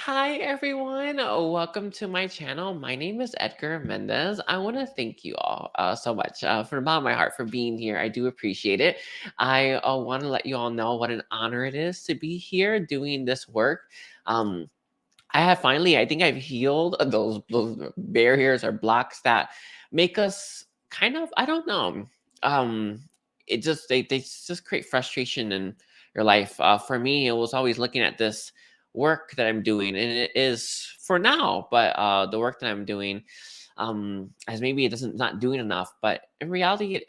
Hi everyone, welcome to my channel. My name is Edgar Mendez. I want to thank you all so much from the bottom of my heart for being here. I do appreciate it. I want to let you all know what an honor it is to be here doing this work. Um, I think I've healed those barriers or blocks that make us kind of, I don't know. Um, they just create frustration in your life. For me, it was always looking at this work that I'm doing, and it is for now, but the work that I'm doing as maybe it doesn't not doing enough, but in reality it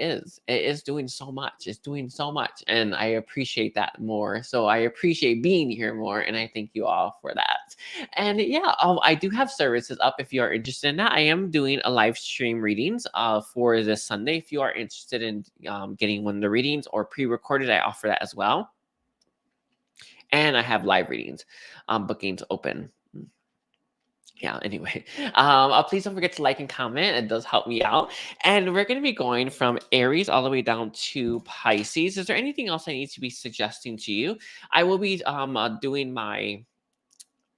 is doing so much. It's doing so much, and I appreciate that more. So I appreciate being here more, and I thank you all for that. And yeah, I do have services up if you are interested in that. I am doing a live stream readings for this Sunday. If you are interested in getting one of the readings or pre-recorded, I offer that as well. And I have live readings bookings open. Yeah, anyway, please don't forget to like and comment. It does help me out. And we're going to be going from Aries all the way down to Pisces. Is there anything else I need to be suggesting to you? I will be doing my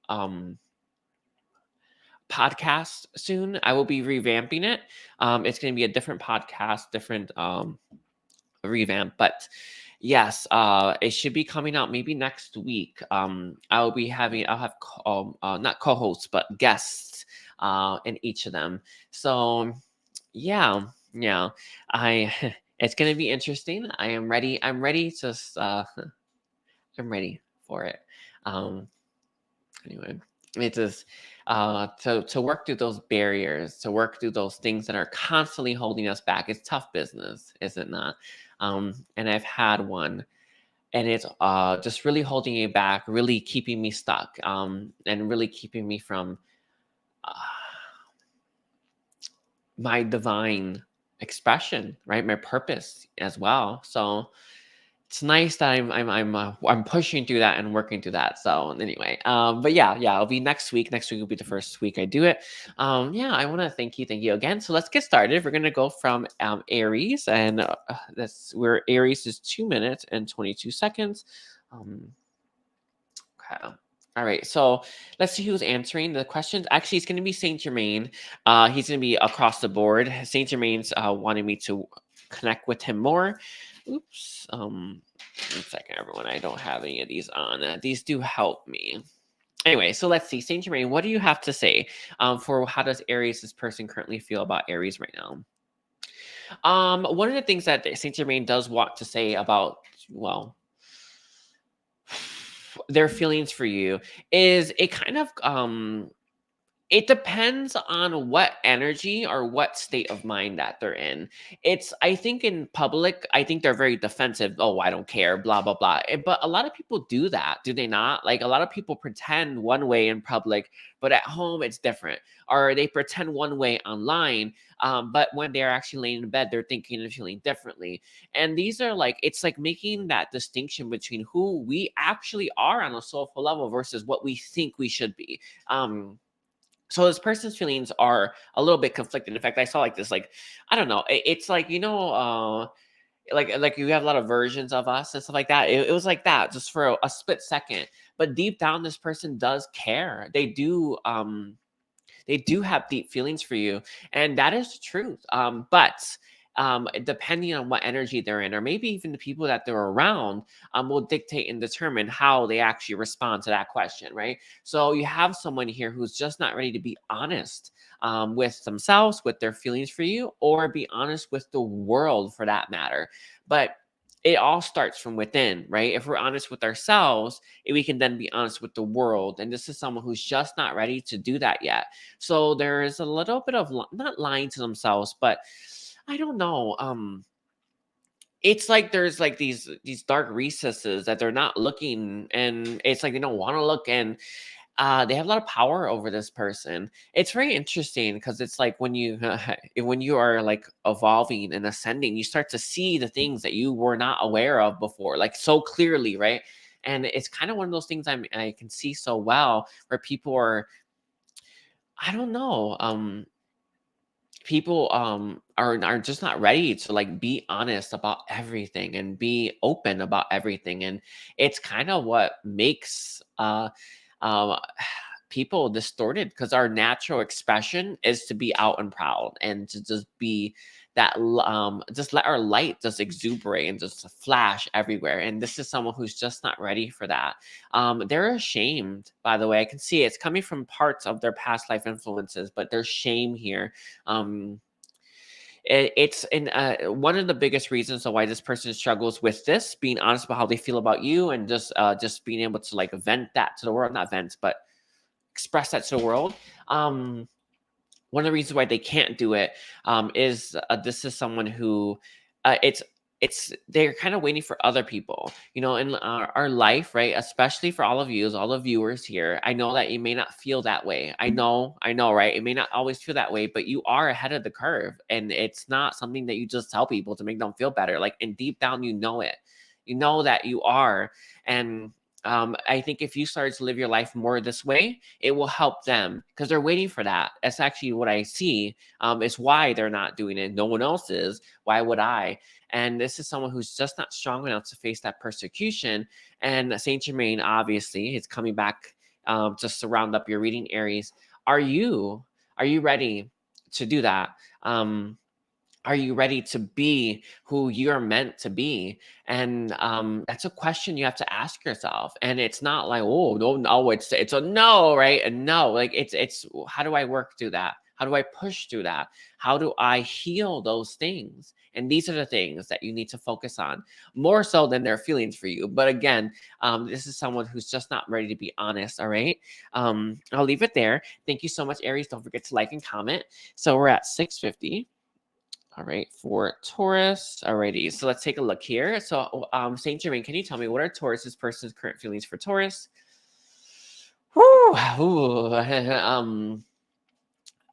um podcast soon. I will be revamping it. It's going to be a different podcast, different revamp, but yes, it should be coming out maybe next week. I'll have not co-hosts but guests in each of them. So yeah, I it's gonna be interesting. I am ready. I'm ready to I'm ready for it. Um anyway, it is to work through those barriers, to work through those things that are constantly holding us back. It's tough business, is it not? And I've had one, and it's just really holding me back, really keeping me stuck, and really keeping me from uh, my divine expression, right? My purpose as well. So it's nice that I'm pushing through that and working through that. So anyway, but yeah, it'll be next week. Next week will be the first week I do it. Yeah, I want to thank you again. So let's get started. We're gonna go from Aries, and that's where Aries is 2 minutes and 22 seconds. Um, okay. All right, so let's see who's answering the questions. Actually, it's going to be Saint Germain. He's going to be across the board. Saint Germain's wanting me to connect with him more. Oops. 1 second, everyone. I don't have any of these on. These do help me. Anyway, so let's see. Saint Germain, what do you have to say for how does Aries, this person, currently feel about Aries right now? One of the things that Saint Germain does want to say about, well, their feelings for you is it kind of it depends on what energy or what state of mind that they're in. I think in public, I think they're very defensive. Oh, I don't care, blah, blah, blah. But a lot of people do that, do they not? Like a lot of people pretend one way in public, but at home it's different. Or they pretend one way online, but when they're actually laying in bed, they're thinking and feeling differently. And these are like, it's like making that distinction between who we actually are on a soulful level versus what we think we should be. So this person's feelings are a little bit conflicted. In fact, I saw like this, like, I don't know, it's like, like you have a lot of versions of us and stuff like that. It was like that just for a split second, but deep down this person does care. They do have deep feelings for you, and that is the truth. But depending on what energy they're in, or maybe even the people that they're around, will dictate and determine how they actually respond to that question, right? So you have someone here who's just not ready to be honest with themselves, with their feelings for you, or be honest with the world for that matter. But it all starts from within, right? If we're honest with ourselves, we can then be honest with the world. And this is someone who's just not ready to do that yet. So there is a little bit of not lying to themselves, but I don't know. It's like there's like these dark recesses that they're not looking, and it's like they don't want to look, and they have a lot of power over this person. It's very interesting because it's like when you when you are like evolving and ascending, you start to see the things that you were not aware of before, like so clearly, right? And it's kind of one of those things I can see so well where people are, I don't know, people are just not ready to like be honest about everything and be open about everything, and it's kind of what makes um people distorted because our natural expression is to be out and proud and to just be that just let our light just exuberate and just flash everywhere. And this is someone who's just not ready for that. They're ashamed, by the way. I can see it's coming from parts of their past life influences, but there's shame here. It's in one of the biggest reasons why this person struggles with this, being honest about how they feel about you, and just being able to like vent that to the world, not vent, but express that to the world. One of the reasons why they can't do it is this is someone who it's they're kind of waiting for other people, in our life, right? Especially for all of you, all the viewers here. I know that you may not feel that way. I know, right? It may not always feel that way, but you are ahead of the curve, and it's not something that you just tell people to make them feel better. Like, and deep down, you know it. You know that you are, and I think if you start to live your life more this way, it will help them because they're waiting for that. That's actually what I see. Is why they're not doing it. No one else is. Why would I? And this is someone who's just not strong enough to face that persecution. And Saint Germain, obviously, is coming back just to round up your reading, Aries. Are you ready to do that? Are you ready to be who you're meant to be? And that's a question you have to ask yourself. And it's not like, oh no, it's a no, right? And no, like it's how do I work through that? How do I push through that? How do I heal those things? And these are the things that you need to focus on more so than their feelings for you. But again, this is someone who's just not ready to be honest. All right. I'll leave it there. Thank you so much, Aries. Don't forget to like and comment. So we're at 650. All right, for Taurus. Alrighty, so let's take a look here. So, Saint Germain, can you tell me what are Taurus's person's current feelings for Taurus? Whew,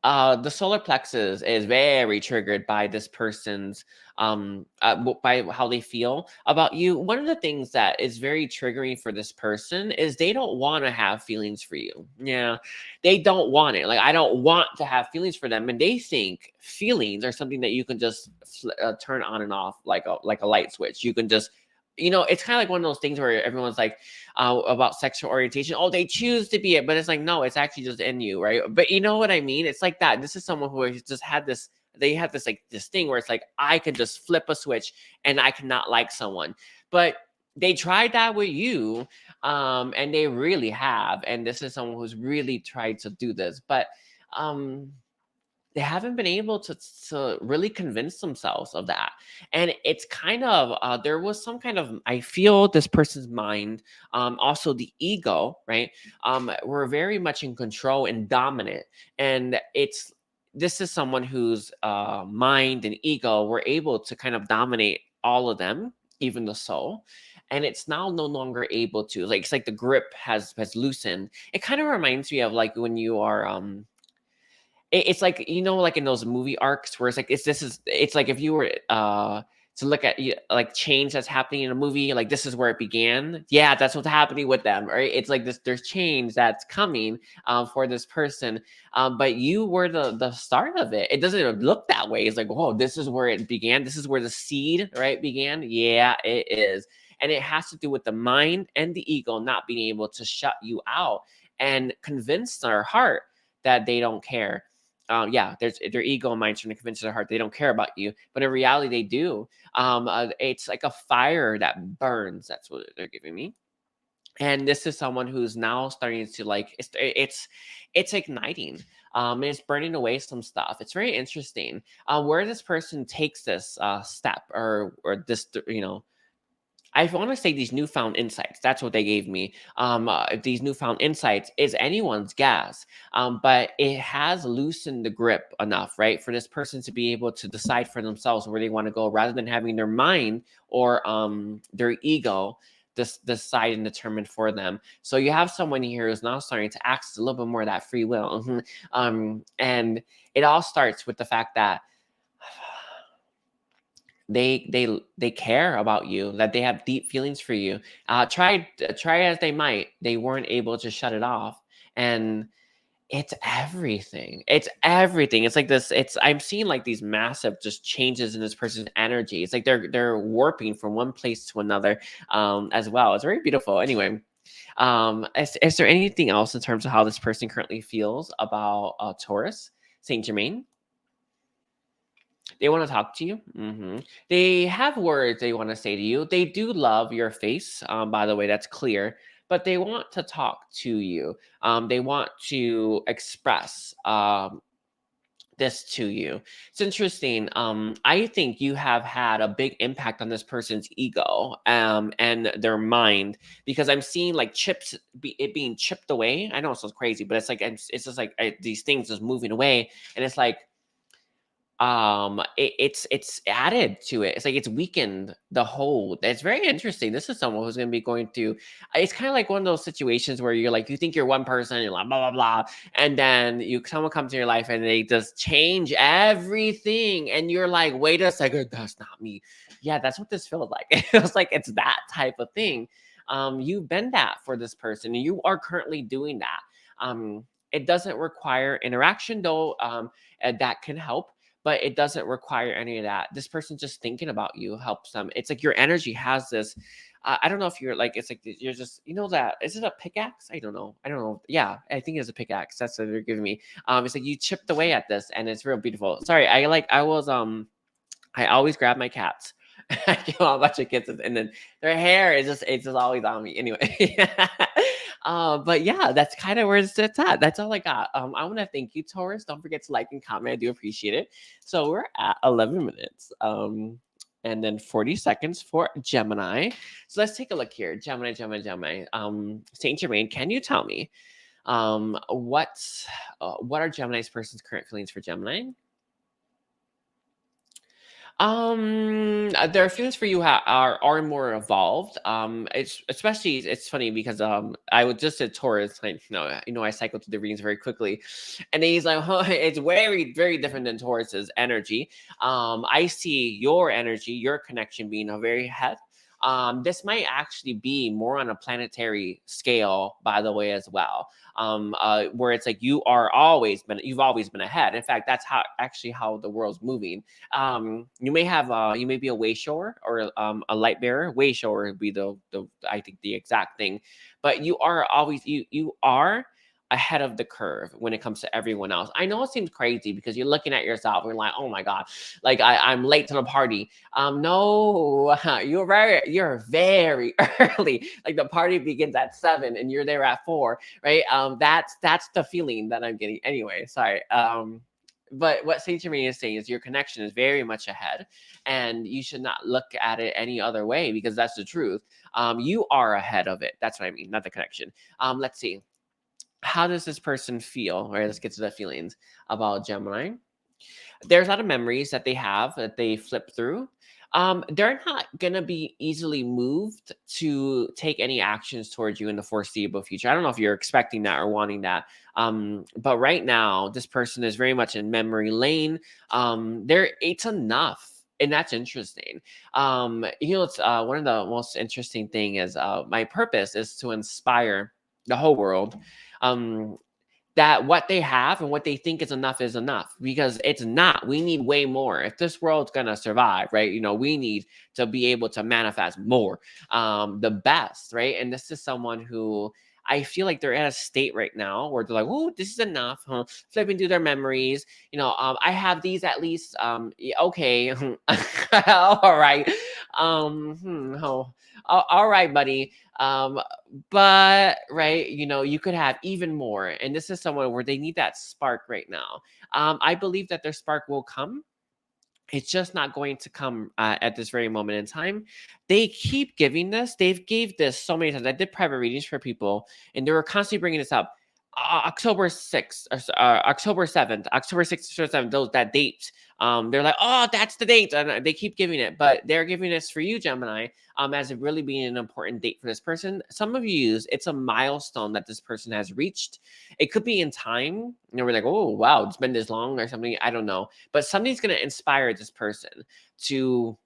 the solar plexus is very triggered by this person's by how they feel about you. One of the things that is very triggering for this person is they don't want to have feelings for you. Yeah, they don't want it. Like, I don't want to have feelings for them, and they think feelings are something that you can just turn on and off like a light switch. You can just it's kind of like one of those things where everyone's like about sexual orientation. Oh, they choose to be it, but it's like, no, it's actually just in you, right? But you know what I mean? It's like that. This is someone who has just had this. They have this like this thing where it's like I could just flip a switch and I cannot like someone, but they tried that with you, and they really have. And this is someone who's really tried to do this, but they haven't been able to really convince themselves of that. And it's kind of there was some kind of, I feel this person's mind, also the ego, right, were very much in control and dominant. And this is someone whose mind and ego were able to kind of dominate all of them, even the soul. And it's now no longer able to, like, it's like the grip has loosened. It kind of reminds me of like when you are it's like, like in those movie arcs where it's like it's like if you were to look at like change that's happening in a movie, like this is where it began. Yeah, that's what's happening with them, right? It's like there's change that's coming for this person, but you were the start of it. It doesn't look that way. It's like, whoa, this is where it began. This is where the seed, right, began. Yeah, it is. And it has to do with the mind and the ego not being able to shut you out and convince their heart that they don't care. Yeah, there's their ego and mind trying to convince their heart they don't care about you, but in reality they do. It's like a fire that burns. That's what they're giving me. And this is someone who's now starting to like it's igniting. And it's burning away some stuff. It's very interesting where this person takes this step or this I want to say these newfound insights. That's what they gave me. These newfound insights is anyone's guess, but it has loosened the grip enough, right, for this person to be able to decide for themselves where they want to go, rather than having their mind or their ego decide and determine for them. So you have someone here who's now starting to access a little bit more of that free will, and it all starts with the fact that they care about you, that they have deep feelings for you. Try as they might, they weren't able to shut it off. And it's everything. It's everything. It's like this. I'm seeing like these massive just changes in this person's energy. It's like they're warping from one place to another, as well. It's very beautiful. Anyway, Is there anything else in terms of how this person currently feels about Taurus, Saint Germain? They want to talk to you. They have words they want to say to you. They do love your face. By the way, that's clear. But they want to talk to you. They want to express this to you. It's interesting. I think you have had a big impact on this person's ego and their mind, because I'm seeing like it being chipped away. I know it sounds crazy, but it's like it's just like these things just moving away, and it's like it's added to it. It's like it's weakened the hold. It's very interesting. This is someone who's going to be going through, it's kind of like one of those situations where you're like, you think you're one person, you're like blah blah blah, and then someone comes in your life and they just change everything, and you're like, wait a second, that's not me. Yeah, that's what this feels like. It feels like it's that type of thing. You've been that for this person, and you are currently doing that. It doesn't require interaction though, and that can help, but it doesn't require any of that. This person just thinking about you helps them. It's like your energy has this. I don't know if you're like, it's like you're just, that. Is it a pickaxe? I don't know. I don't know. Yeah, I think it's a pickaxe. That's what they're giving me. It's like you chipped away at this, and it's real beautiful. Sorry, I always grab my cats. I kill a bunch of kids, and then their hair is it's just always on me. Anyway, but yeah, that's kind of where it's at. That's all I got. I want to thank you, Taurus. Don't forget to like and comment. I do appreciate it. So we're at 11 minutes. And then 40 seconds for Gemini. So let's take a look here. Gemini. Saint Germain, can you tell me what are Gemini's person's current feelings for Gemini? Their feelings for you are more evolved. It's funny because I was just at Taurus, like I cycled through the readings very quickly, and then he's like, huh, it's very very different than Taurus's energy. I see your energy, your connection being a very head. This might actually be more on a planetary scale, by the way, as well. Where it's like you've always been ahead. In fact, that's how the world's moving. You may be a way shower or a light bearer. Way shower would be the I think the exact thing, but you are always you are ahead of the curve when it comes to everyone else. I know it seems crazy because you're looking at yourself and you're like, oh my god, like I'm late to the party. No, you're very early. Like the party begins at 7 and you're there at 4, right? That's the feeling that I'm getting. Anyway, sorry. But what Saint Germain is saying is your connection is very much ahead, and you should not look at it any other way, because that's the truth. You are ahead of it. That's what I mean, not the connection. Let's see. How does this person feel? All right, let's get to the feelings about Gemini. There's a lot of memories that they have that they flip through. They're not gonna be easily moved to take any actions towards you in the foreseeable future. I don't know if you're expecting that or wanting that. But right now, this person is very much in memory lane. It's enough. And that's interesting. It's one of the most interesting thing is my purpose is to inspire the whole world. Um, that what they have and what they think is enough, because it's not. We need way more if this world's gonna survive, right? We need to be able to manifest more, the best, right? And this is someone who I feel like they're at a state right now where they're like, oh, this is enough, huh? Flipping through their memories. I have these at least. Okay. All right. Oh, all right, buddy. But right, you could have even more, and this is someone where they need that spark right now. I believe that their spark will come. It's just not going to come at this very moment in time. They keep giving this. They've gave this so many times. I did private readings for people, and they were constantly bringing this up. October 6th, October 7th, October 6th or 7th, that date. They're like, oh, that's the date. And they keep giving it, but they're giving this for you, Gemini, as it really being an important date for this person. Some of you use it's a milestone that this person has reached. It could be in time. We're like, oh, wow, it's been this long or something. I don't know. But something's going to inspire this person to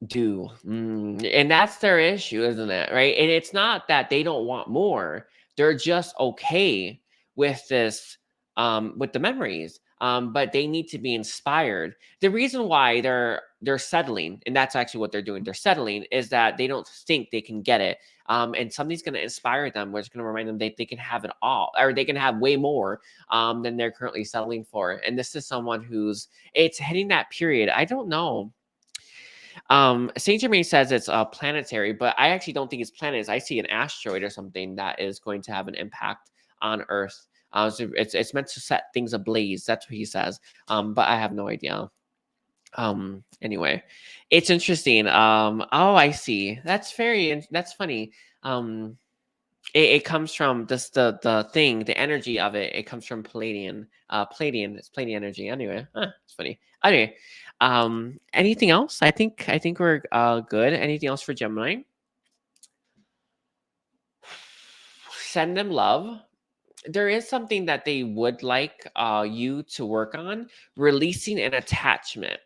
do. And that's their issue, isn't it? Right. And it's not that they don't want more, they're just okay with this, with the memories. But they need to be inspired. The reason why they're they're settling, and that's actually what they're doing. They're settling is that they don't think they can get it. And something's going to inspire them, where it's going to remind them that they can have it all, or they can have way more than they're currently settling for. And this is someone who's, it's hitting that period. I don't know. Saint Germain says it's planetary, but I actually don't think it's planets. I see an asteroid or something that is going to have an impact on Earth. So it's meant to set things ablaze. That's what he says. But I have no idea. Anyway, it's interesting. Oh, I see. That's that's funny. It comes from this the thing, the energy of it. It comes from Pleiadean. Pleiadean. It's Pleiadean energy. Anyway, it's funny. Anyway, anything else? I think we're good. Anything else for Gemini? Send them love. There is something that they would like you to work on, releasing an attachment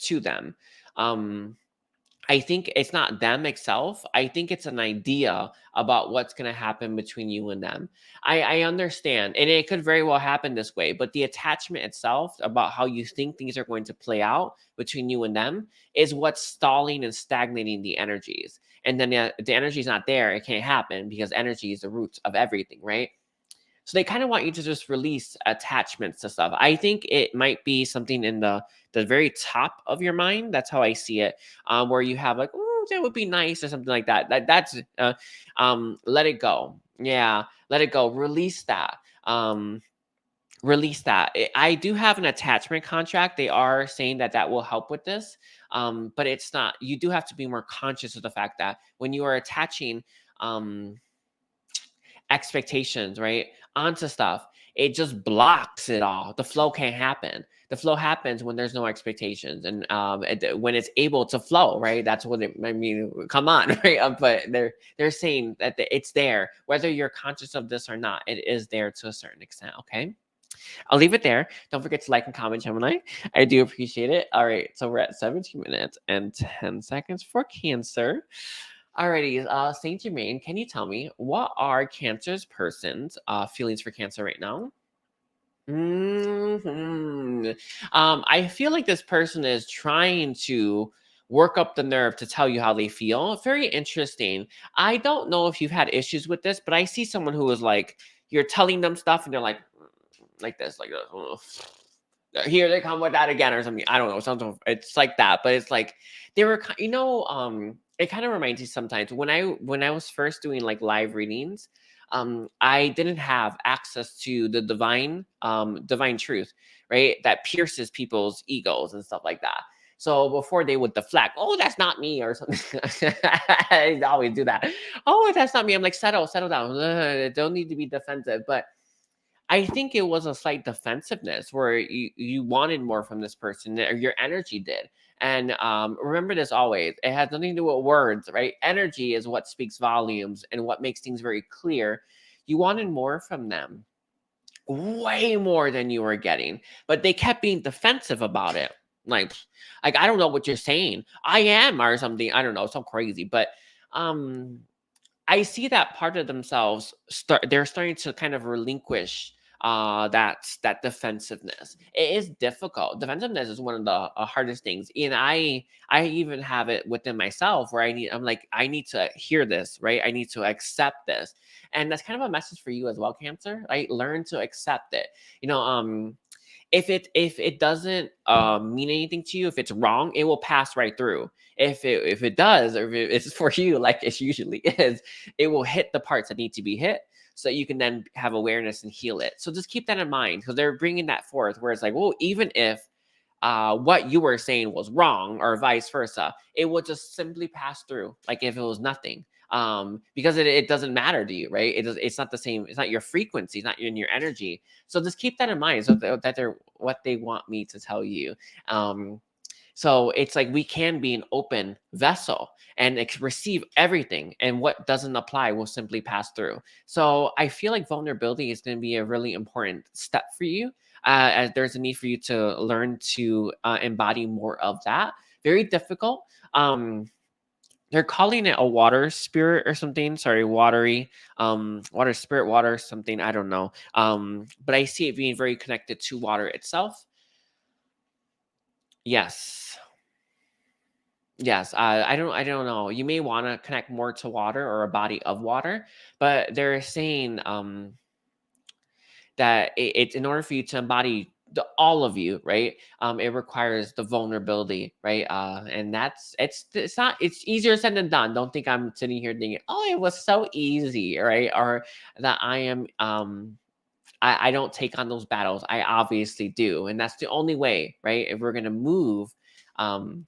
to them. I think it's not them itself. I think it's an idea about what's going to happen between you and them. I understand, and it could very well happen this way, but the attachment itself, about how you think things are going to play out between you and them, is what's stalling and stagnating the energies. And then the energy is not there. It can't happen because energy is the root of everything, right? So they kind of want you to just release attachments to stuff. I think it might be something in the very top of your mind. That's how I see it, where you have like, oh, that would be nice or something like that. That's let it go. Yeah, let it go. Release that. Release that. I do have an attachment contract. They are saying that that will help with this, but it's not. You do have to be more conscious of the fact that when you are attaching, um, expectations, right, onto stuff, it just blocks it all. The flow can't happen. The flow happens when there's no expectations, and when it's able to flow, right? That's what it. I mean, come on, right? But they're saying that it's there, whether you're conscious of this or not. It is there to a certain extent. Okay. I'll leave it there. Don't forget to like and comment, Gemini. I do appreciate it. All right, so we're at 17 minutes and 10 seconds for Cancer. Alrighty, Saint Germain, can you tell me what are Cancer's person's feelings for Cancer right now? I feel like this person is trying to work up the nerve to tell you how they feel. Very interesting. I don't know if you've had issues with this, but I see someone who is like, you're telling them stuff and they're like this, like this. Here they come with that again or something. I don't know. Something it's like that, but it's like they were, it kind of reminds me sometimes when I was first doing like live readings, I didn't have access to the divine truth, right? That pierces people's egos and stuff like that. So before they would deflect, oh, that's not me or something. I always do that. Oh, that's not me. I'm like, settle down. Don't need to be defensive, but I think it was a slight defensiveness where you wanted more from this person, or your energy did. And remember this always: it has nothing to do with words, right? Energy is what speaks volumes and what makes things very clear. You wanted more from them, way more than you were getting, but they kept being defensive about it. Like I don't know what you're saying. I am or something. I don't know, so crazy, but um I see that part of themselves they're starting to kind of relinquish that defensiveness. It is difficult. Defensiveness is one of the hardest things. And I even have it within myself where I'm like, I need to hear this, right? I need to accept this. And that's kind of a message for you as well, Cancer, right? Learn to accept it. You know, if it doesn't mean anything to you, if it's wrong, it will pass right through. If it does, or if it's for you, like it usually is, it will hit the parts that need to be hit, so that you can then have awareness and heal it. So just keep that in mind, because they're bringing that forth, where it's like, well, even if what you were saying was wrong, or vice versa, it would just simply pass through, like if it was nothing. Because it doesn't matter to you, right? It's not the same. It's not your frequency. It's not in your energy. So just keep that in mind. So that they're what they want me to tell you. So it's like we can be an open vessel and receive everything, and what doesn't apply will simply pass through. So I feel like vulnerability is going to be a really important step for you, as there's a need for you to learn to embody more of that. Very difficult. They're calling it a water spirit or something. Sorry, watery, water spirit, water something. I don't know. But I see it being very connected to water itself. Yes. Yes, I don't know. You may want to connect more to water or a body of water, but they're saying that it's in order for you to embody all of you, right? It requires the vulnerability, right? And it's not it's easier said than done. Don't think I'm sitting here thinking, oh, it was so easy, right? Or that I am I don't take on those battles. I obviously do, and that's the only way, right? If we're gonna move um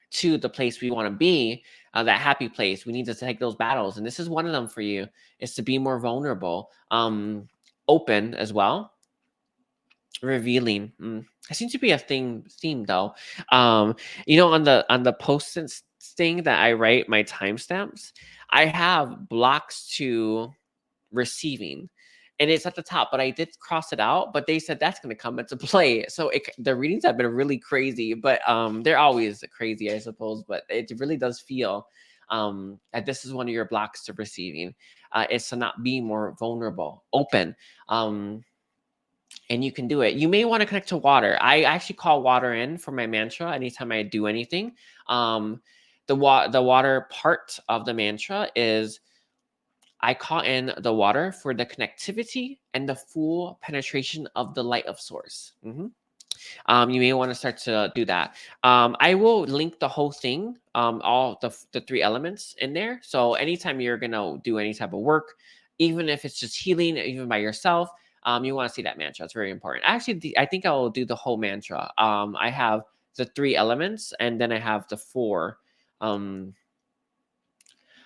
to the place we want to be, that happy place, we need to take those battles, and this is one of them for you. Is to be more vulnerable, open as well, revealing. It seems to be a theme though. Um, on the post-its thing that I write my timestamps, I have blocks to receiving, and it's at the top, but I did cross it out, but they said that's going to come into play. So the readings have been really crazy, but they're always crazy, I suppose, but it really does feel that this is one of your blocks to receiving. It's to not be more vulnerable, open, and you can do it. You may want to connect to water. I actually call water in for my mantra anytime I do anything. um the water part of the mantra is I call in the water for the connectivity and the full penetration of the light of source. You may want to start to do that. I will link the whole thing, all the three elements in there. So anytime you're gonna do any type of work, even if it's just healing, even by yourself, you want to see that mantra. It's very important. Actually, I think I will do the whole mantra. I have the three elements, and then I have the four.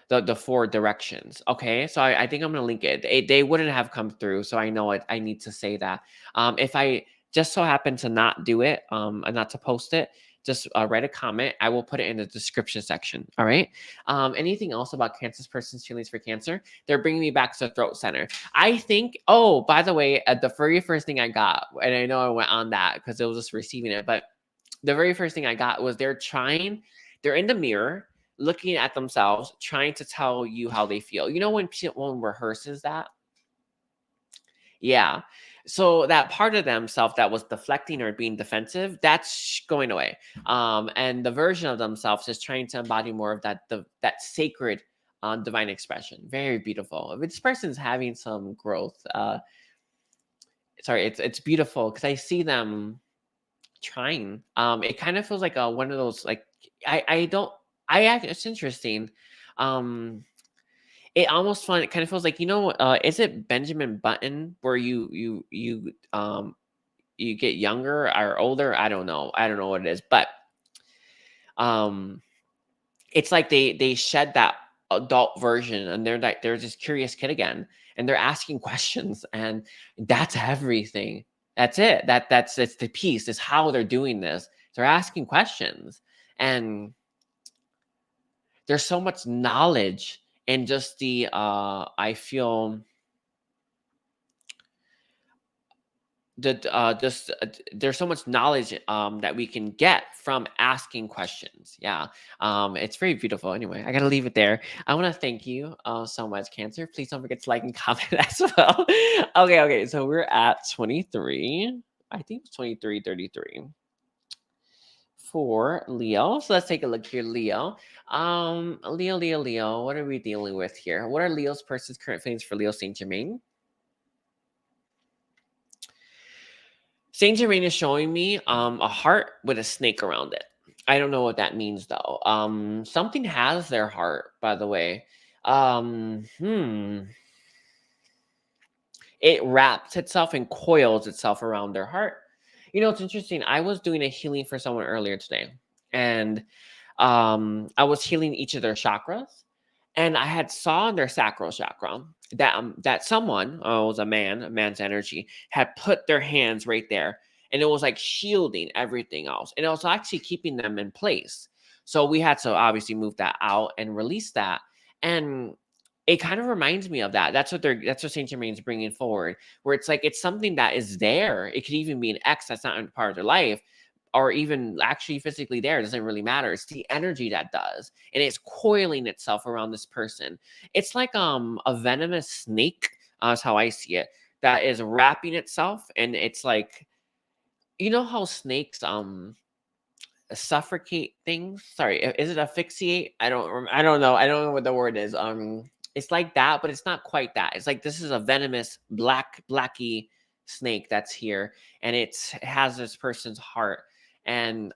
The four directions. Okay, so I think I'm gonna link it. They wouldn't have come through, so I know it. I need to say that. If I just so happen to not do it, and not to post it, just write a comment. I will put it in the description section. All right. Anything else about Cancer's person's feelings for Cancer? They're bringing me back to throat center. I think. Oh, by the way, the very first thing I got, and I know I went on that because it was just receiving it, but the very first thing I got was they're in the mirror looking at themselves, trying to tell you how they feel. You know when one rehearses that? Yeah. So that part of themselves that was deflecting or being defensive, that's going away. And the version of themselves is trying to embody more of that sacred divine expression. Very beautiful. If this person's having some growth, sorry, it's beautiful because I see them trying. It kind of feels like one of those like I don't I act it's interesting. Um it almost fun it kind of feels like is it Benjamin Button where you get younger or older? I don't know. I don't know what it is, but um it's like they shed that adult version and they're this curious kid again and they're asking questions and that's everything. That's it. That's it's the piece is how they're doing this. They're asking questions and there's so much knowledge and just the I feel that just there's so much knowledge that we can get from asking questions. Yeah, it's very beautiful. Anyway, I gotta leave it there. I want to thank you so much, Cancer. Please don't forget to like and comment as well. Okay, so we're at 23. I think it's 23:33 for Leo. So let's take a look here, Leo. Leo. What are we dealing with here? What are Leo's person's current feelings for Leo Saint Germain? Saint Germain is showing me a heart with a snake around it. I don't know what that means though. Something has their heart, by the way. Um, hmm. It wraps itself and coils itself around their heart. It's interesting. I was doing a healing for someone earlier today, and I was healing each of their chakras, and I had saw in their sacral chakra that someone, it was a man's energy, had put their hands right there, and it was like shielding everything else, and it was actually keeping them in place. So we had to obviously move that out and release that, and it kind of reminds me of that. That's what Saint Germain's bringing forward, where it's like it's something that is there. It could even be an ex that's not in part of their life, or even actually physically there. It doesn't really matter. It's the energy that does, and it's coiling itself around this person. It's like a venomous snake. Is how I see it. That is wrapping itself, and it's like how snakes suffocate things. Sorry, is it asphyxiate? I don't know. I don't know what the word is. It's like that, but it's not quite that. It's like this is a venomous blacky snake that's here, and it has this person's heart, and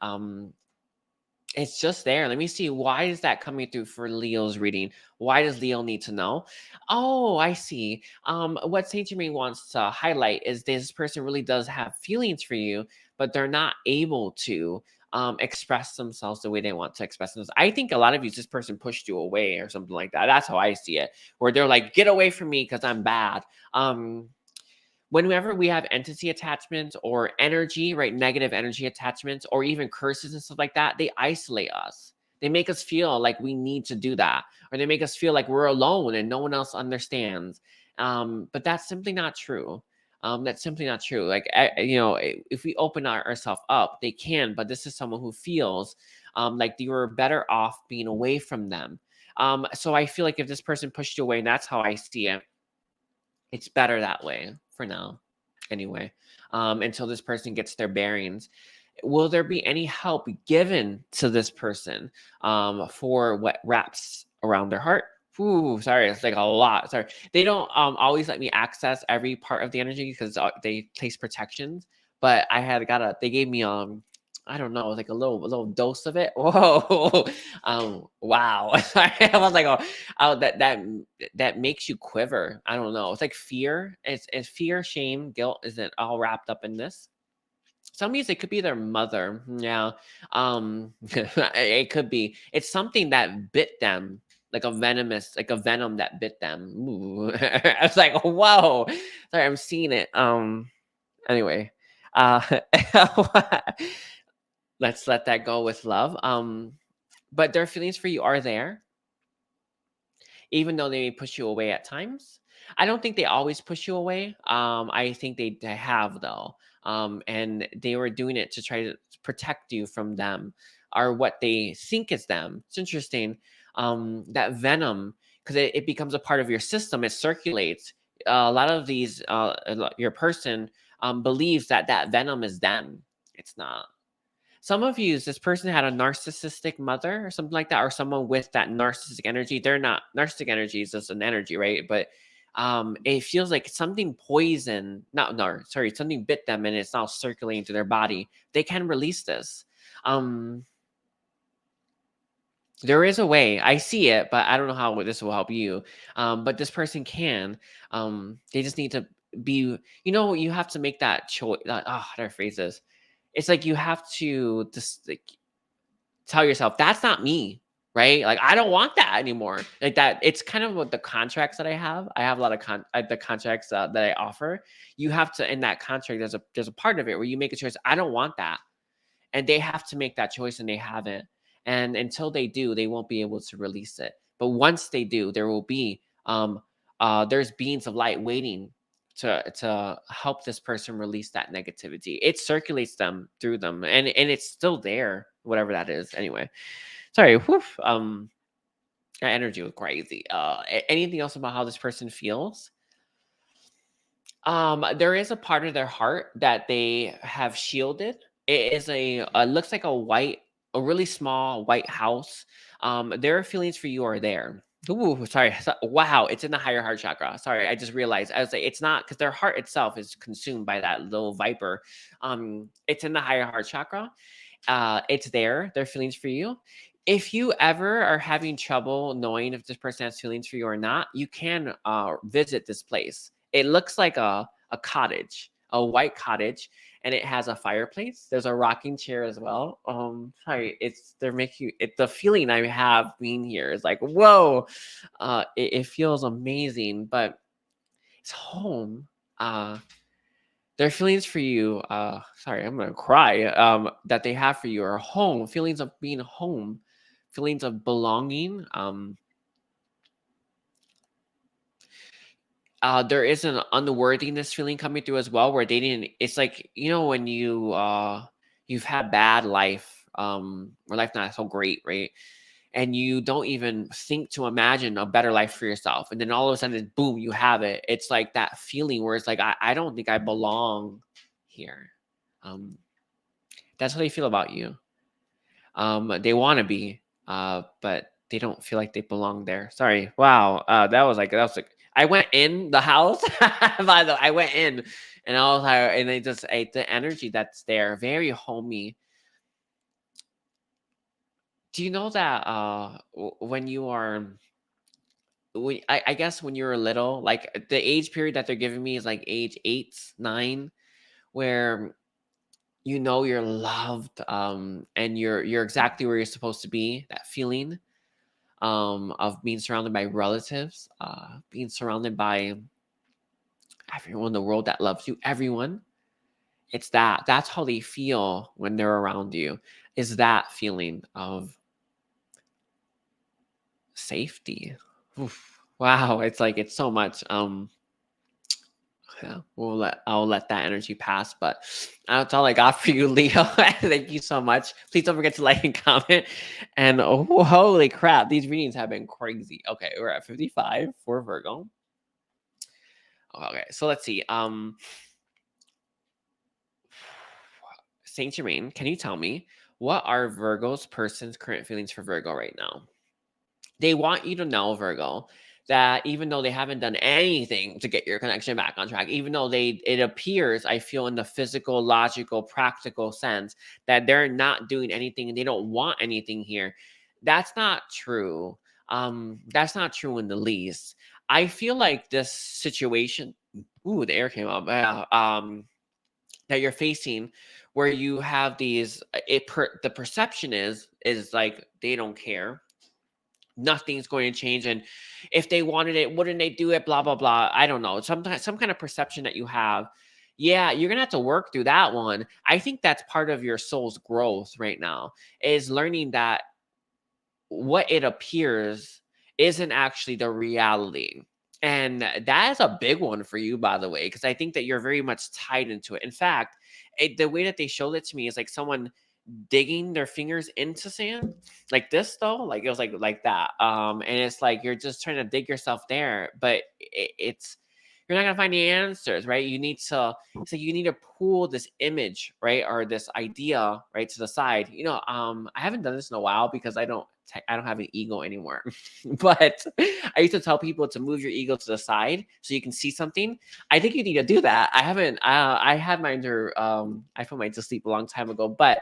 it's just there. Let me see. Why is that coming through for Leo's reading? Why does Leo need to know? Oh, I see. What Saint Germain wants to highlight is this person really does have feelings for you, but they're not able to express themselves the way they want to express themselves. I think a lot of you, this person pushed you away or something like that. That's how I see it. Where they're like, get away from me because I'm bad. Whenever we have entity attachments or energy, right, negative energy attachments, or even curses and stuff like that, they isolate us. They make us feel like we need to do that, or they make us feel like we're alone and no one else understands. But that's simply not true. That's simply not true. Like, if we open ourselves up, they can, but this is someone who feels like you were better off being away from them. So I feel like if this person pushed you away, and that's how I see it, it's better that way for now, anyway, until this person gets their bearings. Will there be any help given to this person for what wraps around their heart? Ooh, sorry, it's like a lot. Sorry, they don't always let me access every part of the energy because they place protections. But they gave me I don't know, like a little dose of it. Whoa, wow. I was like, oh, that makes you quiver. I don't know. It's like fear. It's fear, shame, guilt. Isn't all wrapped up in this? Some means it could be their mother. Yeah. It could be. It's something that bit them, like a venom that bit them. Ooh. I was like, whoa. Sorry, I'm seeing it. Anyway. Uh let's let that go with love. But their feelings for you are there, even though they may push you away at times. I don't think they always push you away. I think they have though, and they were doing it to try to protect you from them, or what they think is them. It's interesting. That venom, because it becomes a part of your system. It circulates. A lot of these, your person believes that that venom is them. It's not. Some of you, this person had a narcissistic mother or something like that, or someone with that narcissistic energy. They're not narcissistic energy is just an energy, right? But it feels like something poison, not no, sorry, something bit them and it's now circulating to their body. They can release this. Um, there is a way. I see it, but I don't know how this will help you. But this person can. They just need to be. You have to make that choice. How do I phrase this? It's like you have to just like tell yourself that's not me, right? Like I don't want that anymore. Like that. It's kind of what the contracts that I have. I have a lot of the contracts that I offer. You have to in that contract. There's a part of it where you make a choice. I don't want that, and they have to make that choice, and they haven't. And until they do, they won't be able to release it. But once they do, there will be there's beings of light waiting to help this person release that negativity. It circulates them through them, and it's still there, whatever that is. Anyway, sorry. Whew, that energy was crazy. Anything else about how this person feels? There is a part of their heart that they have shielded. It is looks like a really small white house. Their feelings for you are there. Ooh, sorry. Wow, it's in the higher heart chakra. Sorry, I just realized. I was like, it's not because their heart itself is consumed by that little viper. It's in the higher heart chakra. It's there, their feelings for you. If you ever are having trouble knowing if this person has feelings for you or not, you can visit this place. It looks like a cottage, a white cottage, and it has a fireplace. There's a rocking chair as well. Sorry, they're making it. The feeling I have being here is like, whoa, it feels amazing, but it's home. Their feelings for you, sorry, I'm gonna cry. That they have for you are home, feelings of being home, feelings of belonging. There is an unworthiness feeling coming through as well, where they didn't. It's like when you've had bad life, or life not so great, right? And you don't even think to imagine a better life for yourself, and then all of a sudden, boom, you have it. It's like that feeling where it's like I don't think I belong here. Um, that's how they feel about you. They want to be, but they don't feel like they belong there. Sorry. Wow. That was like I went in the house. By the way, I went in, and I was like, and they just ate the energy that's there, very homey. Do you know that when you are I guess when you're little, like the age period that they're giving me is like age 8, 9, where you know you're loved, and you're exactly where you're supposed to be. That feeling of being surrounded by relatives, being surrounded by everyone in the world that loves you, everyone. It's that's how they feel when they're around you, is that feeling of safety. Oof. Wow, it's like it's so much. Yeah, I'll let that energy pass, but that's all I got for you, Leo. Thank you so much. Please don't forget to like and comment. And oh, holy crap, these readings have been crazy. Okay, we're at 55 for Virgo. Okay, so let's see. Saint Germain, can you tell me what are Virgo's person's current feelings for Virgo right now? They want you to know, Virgo, that even though they haven't done anything to get your connection back on track, even though it appears, I feel, in the physical, logical, practical sense that they're not doing anything and they don't want anything here, that's not true. That's not true in the least. I feel like this situation, ooh, the air came up. That you're facing, where you have these, the perception is like they don't care, nothing's going to change, and if they wanted it, wouldn't they do it, blah blah blah. I don't know, sometimes some kind of perception that you have. Yeah, you're gonna have to work through that one. I think that's part of your soul's growth right now, is learning that what it appears isn't actually the reality. And that is a big one for you, by the way, because I think that you're very much tied into it. In fact, the way that they showed it to me is like someone digging their fingers into sand, like this, though, like it was like that. And it's like you're just trying to dig yourself there, but it's, you're not gonna find the answers, right? You need to, it's like you need to pull this image, right, or this idea, right, to the side. I haven't done this in a while because I don't have an ego anymore. But I used to tell people to move your ego to the side so you can see something. I think you need to do that. I haven't. I had mine to. I put mine to sleep a long time ago, but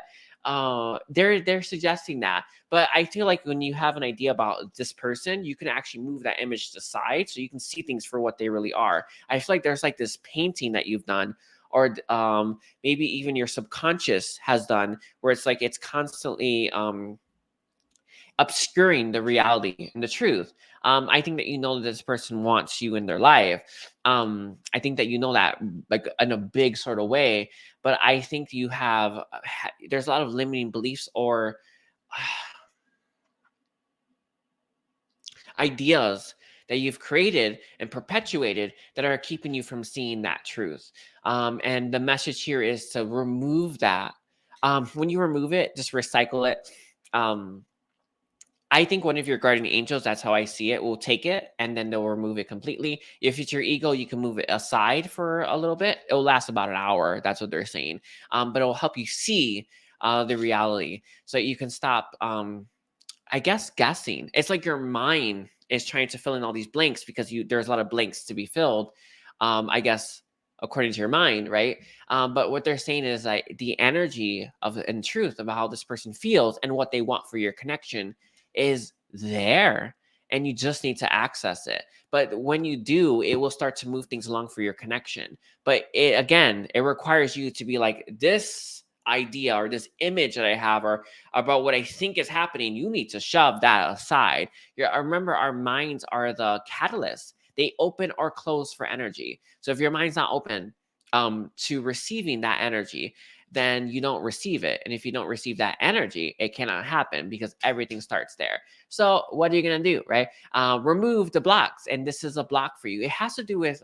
they're suggesting that. But I feel like when you have an idea about this person, you can actually move that image to the side so you can see things for what they really are. I feel like there's like this painting that you've done, or maybe even your subconscious has done, where it's like it's constantly obscuring the reality and the truth. I think that you know that this person wants you in their life. I think that you know that, like, in a big sort of way. But I think you have there's a lot of limiting beliefs or ideas that you've created and perpetuated that are keeping you from seeing that truth. And the message here is to remove that. When you remove it, just recycle it. I think one of your guardian angels, that's how I see it, will take it and then they'll remove it completely. If it's your ego, you can move it aside for a little bit. It'll last about an hour. That's what they're saying. But it'll help you see the reality so that you can stop, I guess, guessing. It's like your mind is trying to fill in all these blanks because there's a lot of blanks to be filled, I guess, according to your mind, right? But what they're saying is like the energy of and truth about how this person feels and what they want for your connection is there, and you just need to access it. But when you do, it will start to move things along for your connection. But it requires you to be like, this idea or this image that I have, or about what I think is happening, you need to shove that aside. Remember, our minds are the catalyst. They open or close for energy. So if your mind's not open to receiving that energy, then you don't receive it. And if you don't receive that energy, it cannot happen because everything starts there. So what are you going to do, right? Remove the blocks. And this is a block for you. It has to do with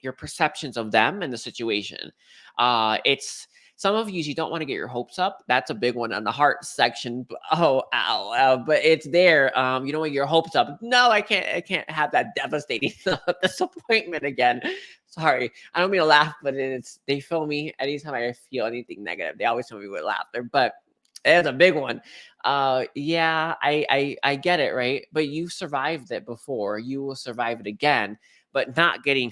your perceptions of them and the situation. It's some of you don't want to get your hopes up. That's a big one on the heart section. Oh, ow, ow. But it's there. You don't want your hopes up. No, I can't have that devastating disappointment again. Sorry, I don't mean to laugh, but they fill me anytime I feel anything negative. They always fill me with laughter. But It's a big one. Yeah, I get it, right? But you survived it before. You will survive it again. But not getting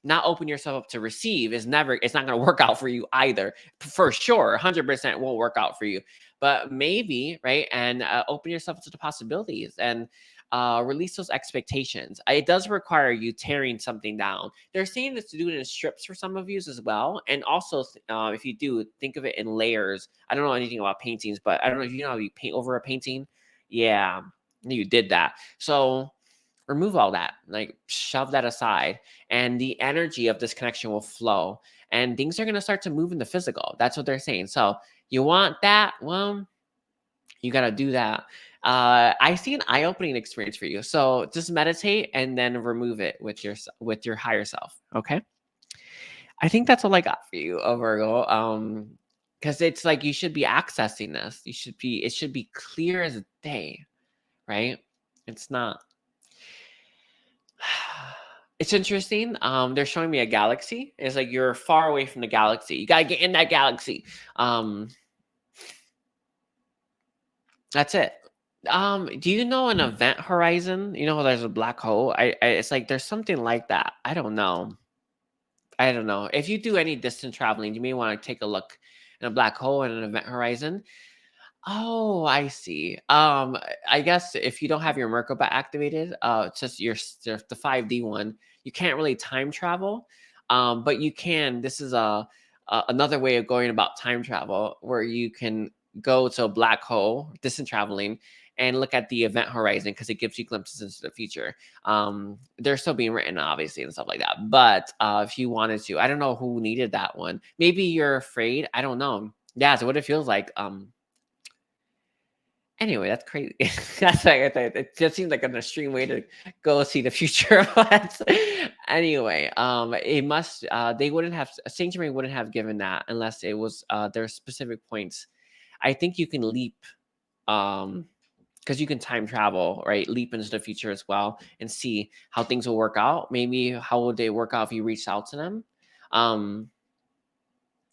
not open yourself up to receive is never, it's not going to work out for you either, for sure. 100% won't work out for you, but maybe, right? And open yourself to the possibilities, and release those expectations. It does require you tearing something down. They're saying this to do it in strips for some of you as well, and also if you do, think of it in layers. I don't know anything about paintings, but I don't know if you know how you paint over a painting. Yeah, you did that. So remove all that, like shove that aside, and the energy of this connection will flow, and things are going to start to move in the physical. That's what they're saying. So you want that? Well, you got to do that. I see an eye-opening experience for you. So just meditate and then remove it with your higher self. Okay. I think that's all I got for you, Virgo. Because it's like you should be accessing this. It should be clear as day, right? It's not. It's interesting. They're showing me a galaxy. It's like you're far away from the galaxy. You gotta get in that galaxy. That's it. Do you know an event horizon? You know, there's a black hole. It's like there's something like that. I don't know. I don't know. If you do any distance traveling, you may want to take a look in a black hole and an event horizon. Oh, I see. I guess if you don't have your Merkaba activated, it's just the 5D one, you can't really time travel. But you can. This is another way of going about time travel, where you can go to a black hole, distant traveling, and look at the event horizon, because it gives you glimpses into the future. They're still being written, obviously, and stuff like that. But if you wanted to, I don't know who needed that one. Maybe you're afraid. I don't know. Yeah, so what it feels like. Anyway, that's crazy. That's like it just seems like an extreme way to go see the future. But anyway, it must they wouldn't have, Saint Germain wouldn't have given that unless it was there's specific points. I think you can leap, because you can time travel, right? Leap into the future as well and see how things will work out. Maybe how would they work out if you reached out to them? Um,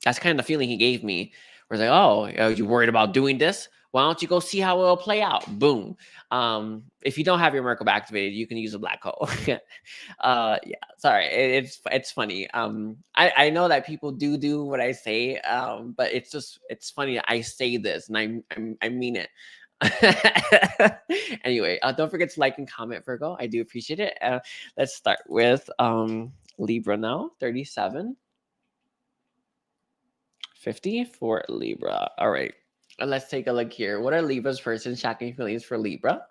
that's kind of the feeling he gave me. Where it's like, oh, you worried about doing this? Why don't you go see how it'll play out? Boom. If you don't have your Merkaba activated, you can use a black hole. Yeah, sorry, it's funny. I know that people do what I say, but it's funny. I say this and I mean it. Anyway, don't forget to like and comment, Virgo. I do appreciate it. Let's start with Libra now. 37. 50 for Libra. All right. Let's take a look here. What are Libra's person's shocking feelings for Libra?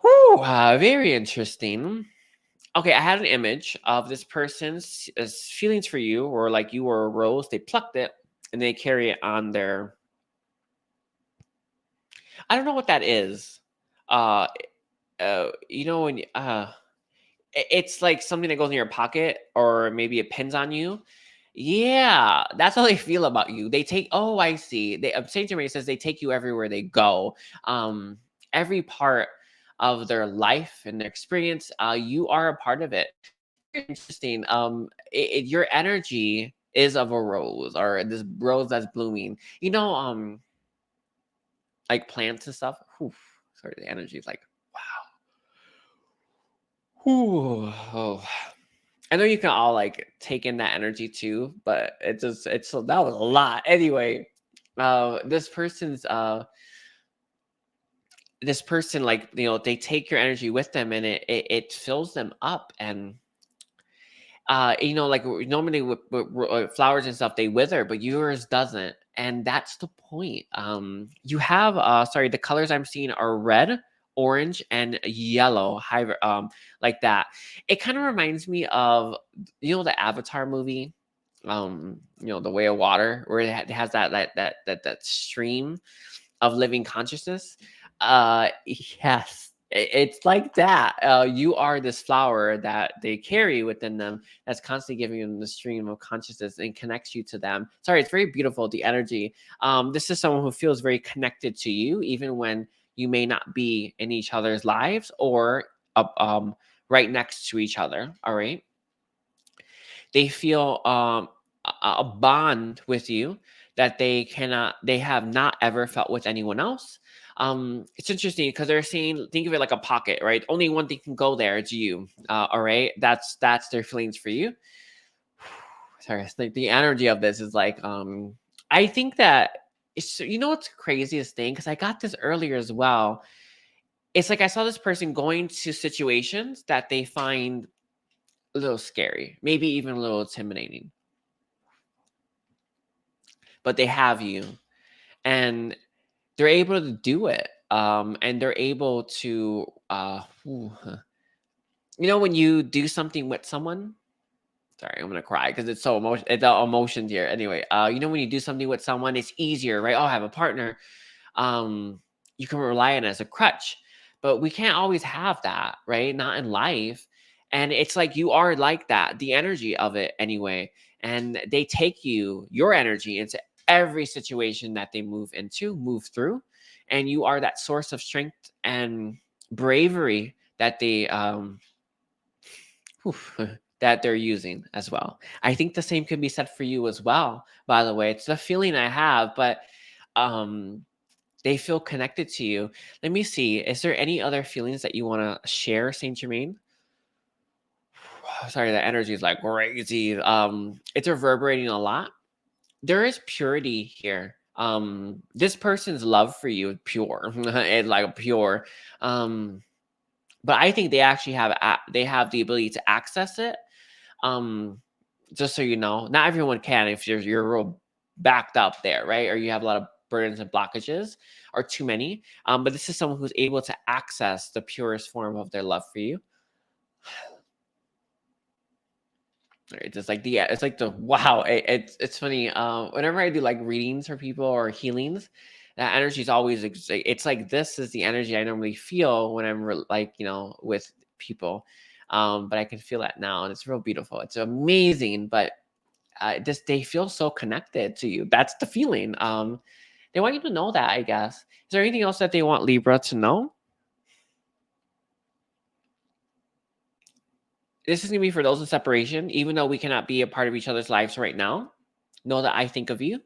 Whew, very interesting. Okay, I had an image of this person's feelings for you, or like you were a rose, they plucked it and they carry it on their. I don't know what that is. Uh, you know when it's like something that goes in your pocket, or maybe it pins on you. Yeah, that's how they feel about you. They take. Oh, I see. They Saint Germain says they take you everywhere they go. Um, every part of their life and their experience, you are a part of it. Interesting. Your energy is of a rose, or this rose that's blooming. You know, like plants and stuff. Whew, sorry, the energy is like wow. Whew, oh. I know you can all like take in that energy too, but that was a lot. Anyway, this person's this person, like, you know, they take your energy with them, and it fills them up. And you know, like normally with flowers and stuff, they wither, but yours doesn't. And that's the point. You have sorry, the colors I'm seeing are red, orange, and yellow. Like that. It kind of reminds me of, you know, the Avatar movie, you know, The Way of Water, where it has that stream of living consciousness. Yes, it's like that. You are this flower that they carry within them, that's constantly giving them the stream of consciousness and connects you to them. Sorry, it's very beautiful, the energy. This is someone who feels very connected to you, even when you may not be in each other's lives, or right next to each other. All right, they feel a bond with you. that they have not ever felt with anyone else. It's interesting because they're saying, think of it like a pocket, right? Only one thing can go there. It's you. All right. That's their feelings for you. Sorry, it's like the energy of this is like, I think that it's, you know, what's the craziest thing? Because I got this earlier as well. It's like I saw this person going to situations that they find a little scary, maybe even a little intimidating, but they have you, and they're able to do it. And they're able to, you know, when you do something with someone, sorry, I'm gonna cry because it's so emotion. It's emotions here. Anyway, you know, when you do something with someone, it's easier, right? Oh, I have a partner. You can rely on it as a crutch, but we can't always have that, right? Not in life. And it's like you are like that, the energy of it anyway. And they take your energy into every situation that they move through. And you are that source of strength and bravery that they oof, that they're using as well. I think the same can be said for you as well, by the way. It's the feeling I have, but um they feel connected to you. Let me see. Is there any other feelings that you want to share, Saint Germain? Sorry, the energy is like crazy. It's reverberating a lot. There is purity here. This person's love for you is pure. It's like pure. But I think they actually they have the ability to access it. Um, just so you know, not everyone can if you're real backed up there, right? Or you have a lot of burdens and blockages or too many. But this is someone who's able to access the purest form of their love for you. It's just like it's like the wow. It's funny. Whenever I do like readings for people or healings, that energy is always it's like this is the energy I normally feel when I'm like, you know, with people. But I can feel that now, and it's real beautiful. It's amazing. But just they feel so connected to you. That's the feeling. They want you to know that, I guess. Is there anything else that they want Libra to know? This is gonna be for those in separation, even though we cannot be a part of each other's lives right now. Know that I think of you.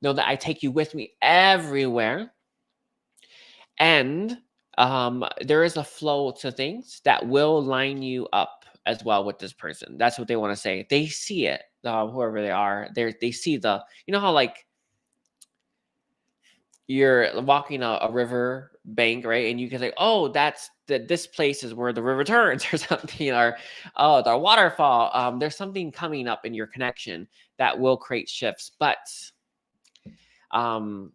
Know that I take you with me everywhere. And there is a flow to things that will line you up as well with this person. That's what they want to say. They see it, whoever they are. They see the, you know how like you're walking a river bank, right? And you can say, oh, that's this place is where the river turns or something, or oh, the waterfall. There's something coming up in your connection that will create shifts. But um,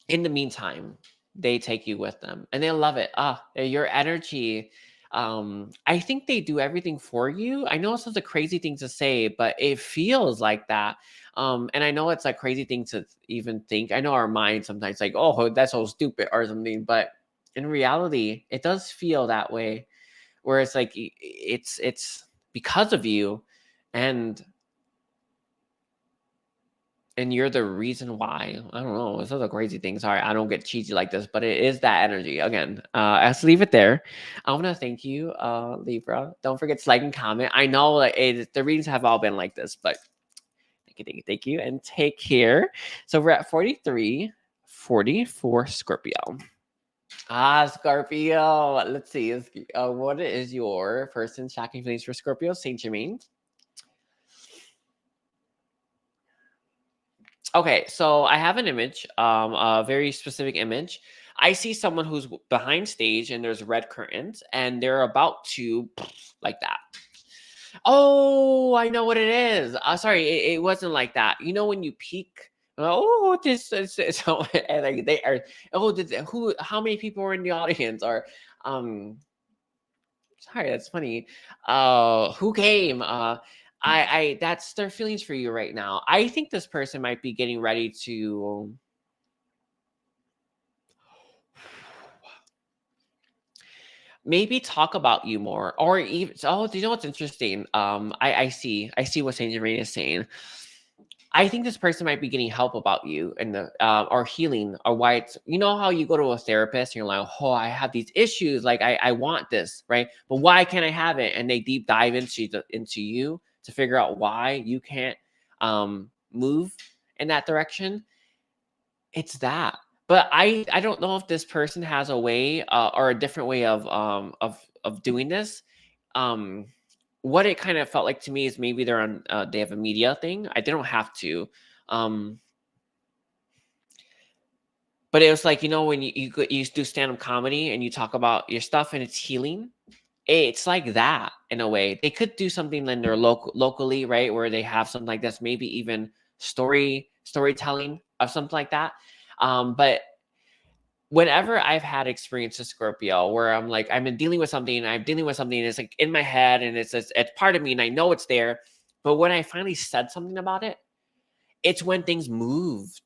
in the meantime, they take you with them and they love it. Your energy. I think they do everything for you. I know it's such a crazy thing to say, but it feels like that. And I know it's a crazy thing to even think. I know our mind sometimes like, oh, that's so stupid or something, but in reality, it does feel that way. Where it's like it's because of you, and you're the reason why. I don't know. It's such a crazy thing. Sorry, I don't get cheesy like this, but it is that energy. Again, let's leave it there. I want to thank you, Libra. Don't forget to like and comment. I know like the readings have all been like this, but thank you, and take care. So we're at 43, 44 Scorpio. Scorpio. Let's see. What is your person's shocking feelings for Scorpio, Saint Germain? Okay, so I have an image, a very specific image. I see someone who's behind stage and there's red curtains and they're about to like that. Oh, I know what it is. Sorry, it wasn't like that. You know when you peek, oh, this is so and like they are. Oh, who? How many people were in the audience? Or, um, sorry, that's funny. Who came? That's their feelings for you right now. I think this person might be getting ready to maybe talk about you more, or even. Oh, do you know what's interesting? I see what Saint Germain is saying. I think this person might be getting help about you and the or healing or why it's, you know how you go to a therapist and you're like, oh, I have these issues, like I want this, right? But why can't I have it? And they deep dive into you to figure out why you can't move in that direction, it's that. But I don't know if this person has a way or a different way of doing this. Um, what it kind of felt like to me is maybe they're on they have a media thing. They don't have to. Um, but it was like, you know, when you do stand-up comedy and you talk about your stuff and it's healing, it's like that in a way. They could do something in their locally, right, where they have something like this, maybe even storytelling of something like that. But whenever I've had experience with Scorpio, where I'm like, I'm dealing with something, and it's like in my head, and it's part of me, and I know it's there. But when I finally said something about it, it's when things moved.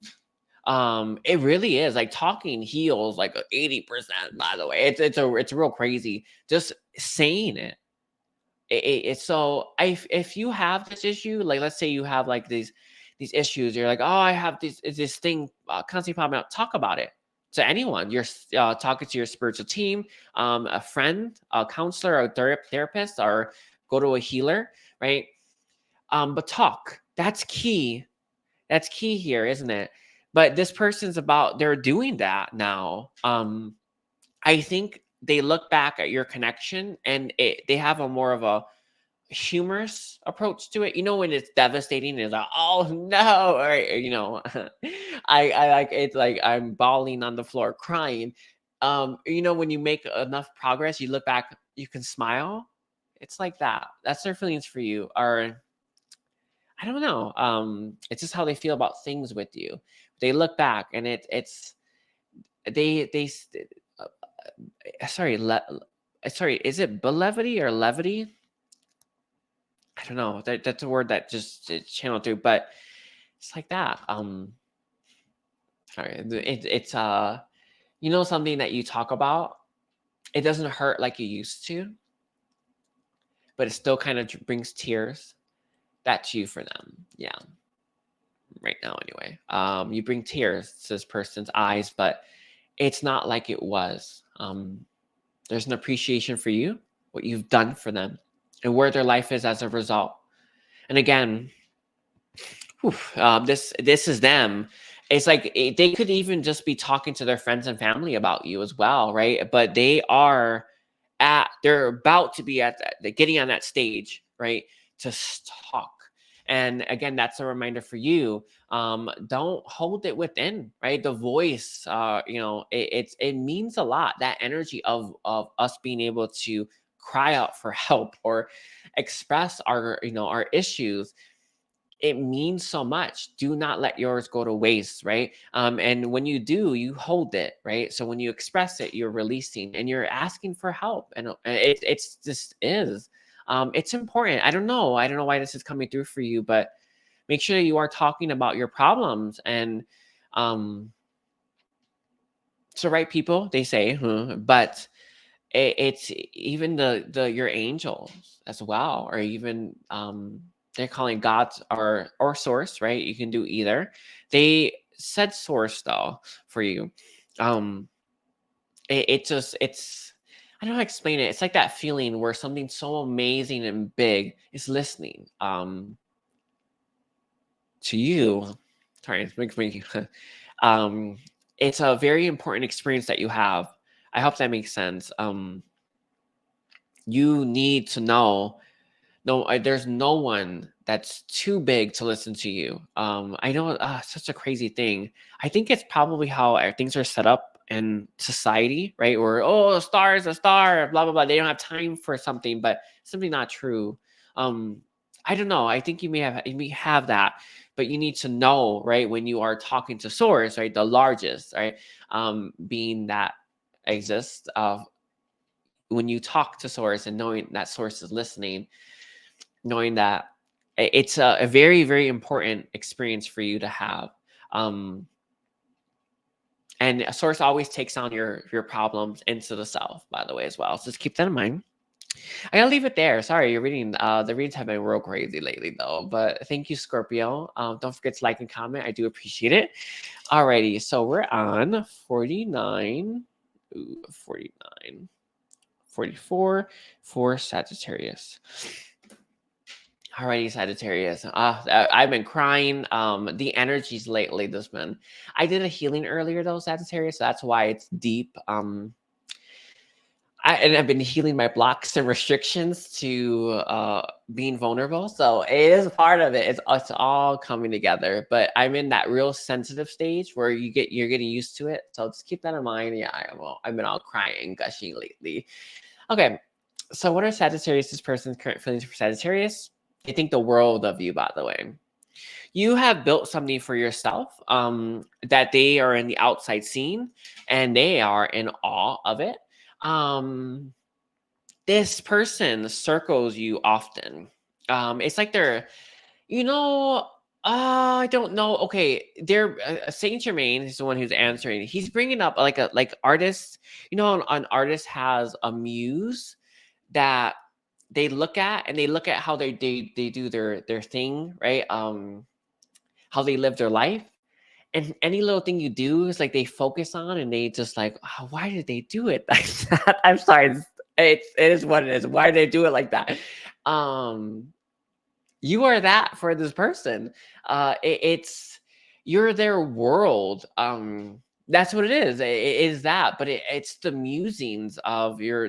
It really is like talking heals like 80%. By the way, it's real crazy. Just saying it. It's so if you have this issue, like let's say you have like these issues, you're like, oh, I have this thing constantly popping up. Talk about it to anyone. You're talking to your spiritual team, a friend, a counselor, a therapist, or go to a healer, right? But talk. That's key. That's key here, isn't it? But this person's they're doing that now. I think they look back at your connection and they have a more of a humorous approach to it. You know, when it's devastating, it's like, oh no, or you know, I like it's like I'm bawling on the floor, crying. You know, when you make enough progress, you look back, you can smile. It's like that. That's their feelings for you. Or I don't know. It's just how they feel about things with you. They look back and it's they sorry, sorry, is it belevity or levity? I don't know. That's a word that just it's channeled through, but it's like that. Sorry, it's you know, something that you talk about, it doesn't hurt like you used to, but it still kind of brings tears. That's you for them. Yeah. Right now anyway. You bring tears to this person's eyes, but it's not like it was. There's an appreciation for you, what you've done for them, and where their life is as a result. And again, this is them. It's like they could even just be talking to their friends and family about you as well, right? But they're about to be at that, they're getting on that stage, right? To talk. And again, that's a reminder for you. Don't hold it within, right? The voice, you know, it means a lot. That energy of us being able to cry out for help or express our, you know, our issues, it means so much. Do not let yours go to waste, right? And when you do, you hold it, right? So when you express it, you're releasing and you're asking for help, and it's just is. It's important. I don't know why this is coming through for you, but make sure you are talking about your problems and um it's the right people. They say, but it's even the your angels as well, or even they're calling gods or source, right? You can do either. They said source though for you. um it just it's I don't know how to explain it. It's like that feeling where something so amazing and big is listening to you. Sorry, it's making um it's a very important experience that you have. I hope that makes sense. You need to know, no, there's no one that's too big to listen to you. I know, such a crazy thing. I think it's probably how things are set up in society, right? Where, oh, a star is a star, blah blah blah. They don't have time for something, but simply not true. Um, I don't know. I think you may have that, but you need to know, right, when you are talking to source, right, the largest, right, being that exists. When you talk to source and knowing that source is listening, knowing that it's a very very important experience for you to have. um and a source always takes on your problems into the self, by the way, as well, so just keep that in mind. I gotta leave it there. Sorry, you're reading, the reads have been real crazy lately though, but thank you, Scorpio. Don't forget to like and comment. I do appreciate it. Alrighty, so we're on 49. 49, 44 for Sagittarius. Alrighty, Sagittarius. I've been crying. The energies lately, this been. I did a healing earlier though, Sagittarius. So that's why it's deep. And I've been healing my blocks and restrictions to being vulnerable. So it is part of it. It's all coming together. But I'm in that real sensitive stage where you're getting used to it. So just keep that in mind. Yeah, I've been all crying, gushing lately. Okay, so what are Sagittarius' person's current feelings for Sagittarius? They think the world of you, by the way. You have built something for yourself that they are in the outside scene and they are in awe of it. Um, this person circles you often. It's like they're, you know, I don't know. Okay, they're Saint Germain is the one who's answering. He's bringing up like artists. You know, an artist has a muse that they look at, and they look at how they do their thing, right? How they live their life, and any little thing you do is like they focus on, and they just like, oh, why did they do it like that? I'm sorry, it is what it is. Why did they do it like that? Um, you are that for this person. It's you're their world. That's what it is. It is that, but it's the musings of your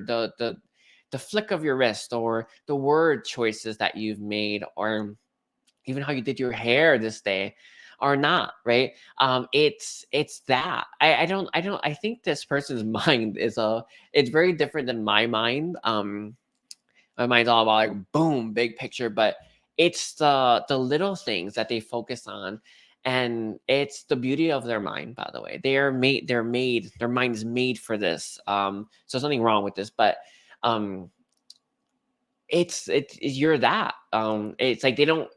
the flick of your wrist, or the word choices that you've made, or even how you did your hair this day, or not, right? It's that. I think this person's mind is it's very different than my mind. My mind's all about like boom, big picture, but it's the little things that they focus on, and it's the beauty of their mind. By the way, their mind is made for this. So there's nothing wrong with this, but um, you're that. It's like they don't.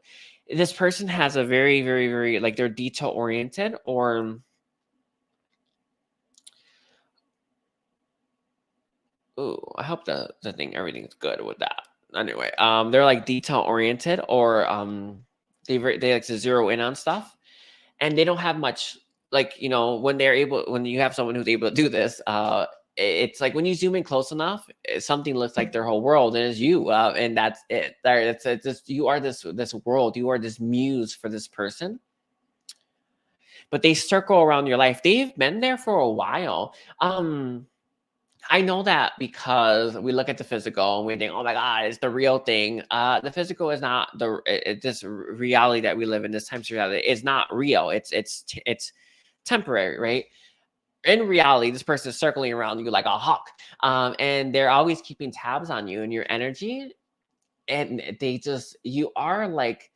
This person has a very, very, very like they're detail oriented, or ooh, I hope the thing everything's good with that. Anyway, they're like detail oriented, or they like to zero in on stuff, and they don't have much, like, when you have someone who's able to do this, it's like when you zoom in close enough, something looks like their whole world, and it's you, and that's it. There, it's just you are this world, you are this muse for this person, but they circle around your life. They've been there for a while. I know that because we look at the physical and we think, oh my God, it's the real thing. The physical is not this reality that we live in. This time's reality is not real. It's temporary, right? In reality, this person is circling around you like a hawk, and they're always keeping tabs on you and your energy. And you are like,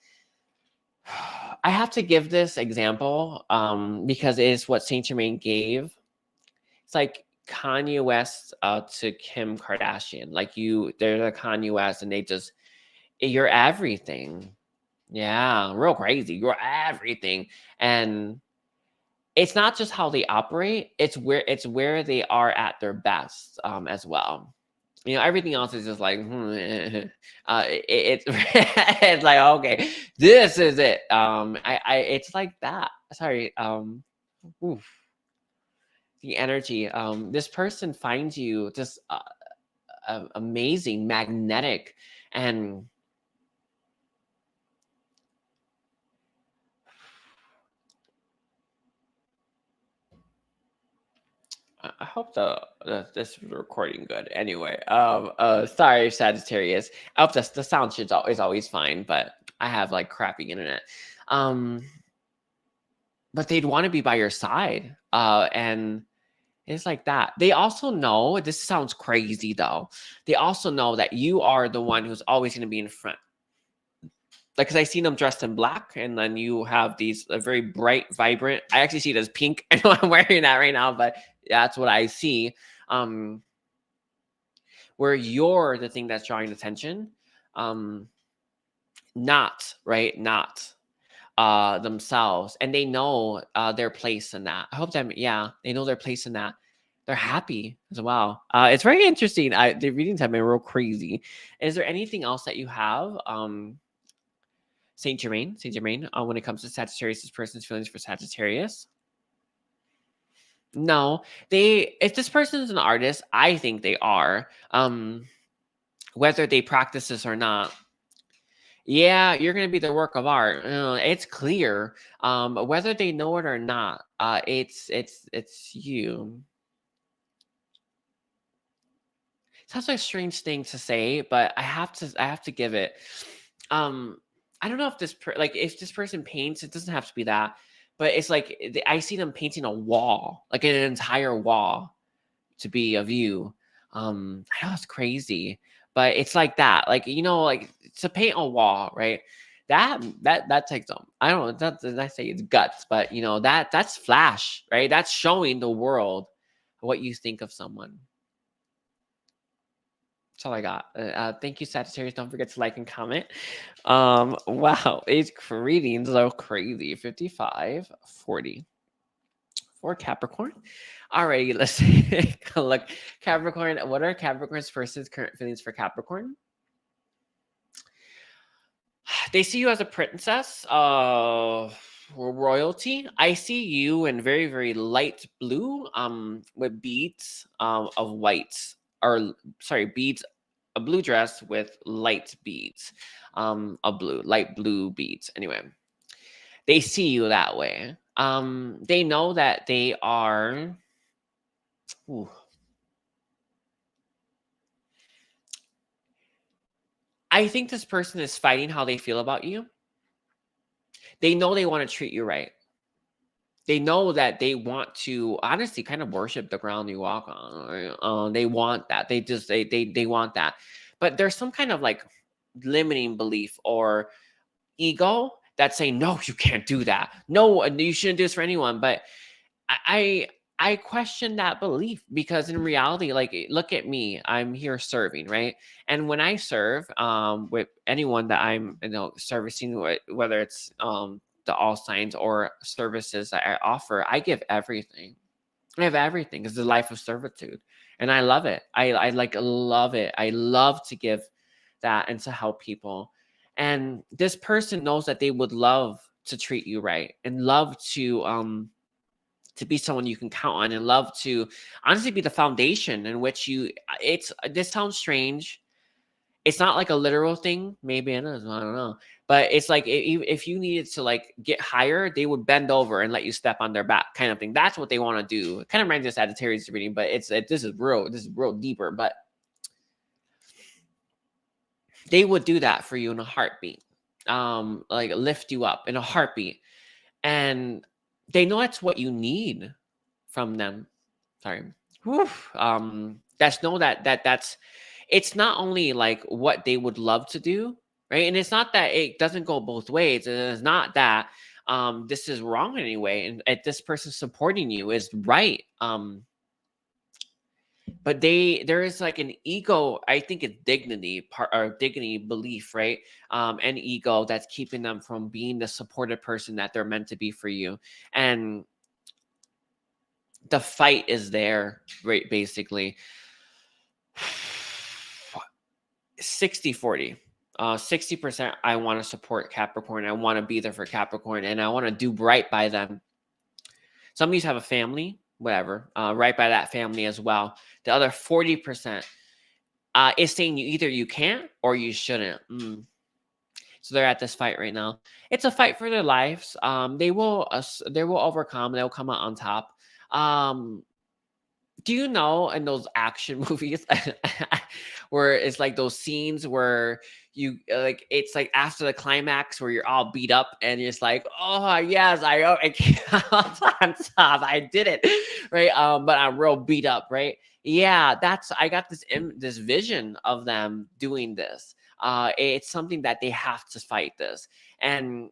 I have to give this example because it is what Saint Germain gave. It's like Kanye West to Kim Kardashian. Like they're the Kanye West, and you're everything. Yeah, real crazy. You're everything, and it's not just how they operate. It's where they are at their best as well. Everything else is just like it's it's like, okay, this is it. It's like that. Sorry. Oof, the energy. This person finds you just amazing, magnetic, and I hope this recording good. Anyway, sorry, Sagittarius. I hope the sound should is always fine, but I have like crappy internet. Um, but they'd want to be by your side, and it's like that. They also know, this sounds crazy though. They also know that you are the one who's always going to be in front. Like, because I seen them dressed in black, and then you have these very bright, vibrant. I actually see it as pink. I know I'm wearing that right now, but that's what I see. Um, where you're the thing that's drawing attention, um, not right, not themselves, and they know their place in that. I hope that, yeah, they know their place in that. They're happy as well. It's very interesting. The readings have been real crazy. Is there anything else that you have? Saint Germain, when it comes to Sagittarius' person's feelings for Sagittarius? No, if this person is an artist, I think they are. Whether they practice this or not, Yeah, you're gonna be the work of art. It's clear. Whether they know it or not, it's you. Sounds like a strange thing to say, but I have to give it. Um, I don't know if like if this person paints, it doesn't have to be that, but it's like I see them painting a wall, like an entire wall to be of you. I know it's crazy, but it's like that. Like, like to paint a wall, right? That takes them. I don't know. That I say it's guts, but that's flash, right? That's showing the world what you think of someone. That's all I got. Thank you, Sagittarius. Don't forget to like and comment. Wow, age readings so crazy. 55, 40 for Capricorn. Alrighty, let's take a look. Capricorn, what are Capricorn's person's current feelings for Capricorn? They see you as a princess, royalty. I see you in very, very light blue, with beads, of white, or sorry, beads, a blue dress with light beads, light blue beads. Anyway, they see you that way. They know that they are. Ooh, I think this person is fighting how they feel about you. They know they want to treat you right. They know that they want to honestly kind of worship the ground you walk on. Right? They want that. They want that. But there's some kind of like limiting belief or ego that's saying, no, you can't do that. No, you shouldn't do this for anyone. But I I question that belief because in reality, like look at me, I'm here serving, right? And when I serve with anyone that I'm servicing, whether it's the all signs or services that I offer, I give everything. I have everything. It's the life of servitude. And I love it. I like love it. I love to give that and to help people. And this person knows that they would love to treat you right and love to be someone you can count on and love to honestly be the foundation in which you it's this sounds strange. It's not like a literal thing. Maybe it is. I don't know. But it's like if you needed to like get higher, they would bend over and let you step on their back, kind of thing. That's what they want to do. It kind of reminds me of Sagittarius reading, but this is real. This is real deeper. But they would do that for you in a heartbeat. Like lift you up in a heartbeat, and they know that's what you need from them. Sorry. Whew. That's know that's it's not only like what they would love to do, right? And it's not that it doesn't go both ways. And it's not that this is wrong in any way. And this person supporting you is right. But there is like an ego, I think it's dignity part or dignity belief, right? And ego that's keeping them from being the supportive person that they're meant to be for you. And the fight is there, right? Basically 60-40. 60% I want to support Capricorn. I want to be there for Capricorn and I want to do right by them. Some of these have a family, whatever, right by that family as well. The other 40% is saying either you can't or you shouldn't. So they're at this fight right now. It's a fight for their lives. They will overcome. They'll come out on top. Um, do you know in those action movies where it's like those scenes where you like it's like after the climax where you're all beat up and you're just like, oh yes, I came out on top, I did it, right? But I'm real beat up, right? Yeah, that's I got this vision of them doing this. It's something that they have to fight this, and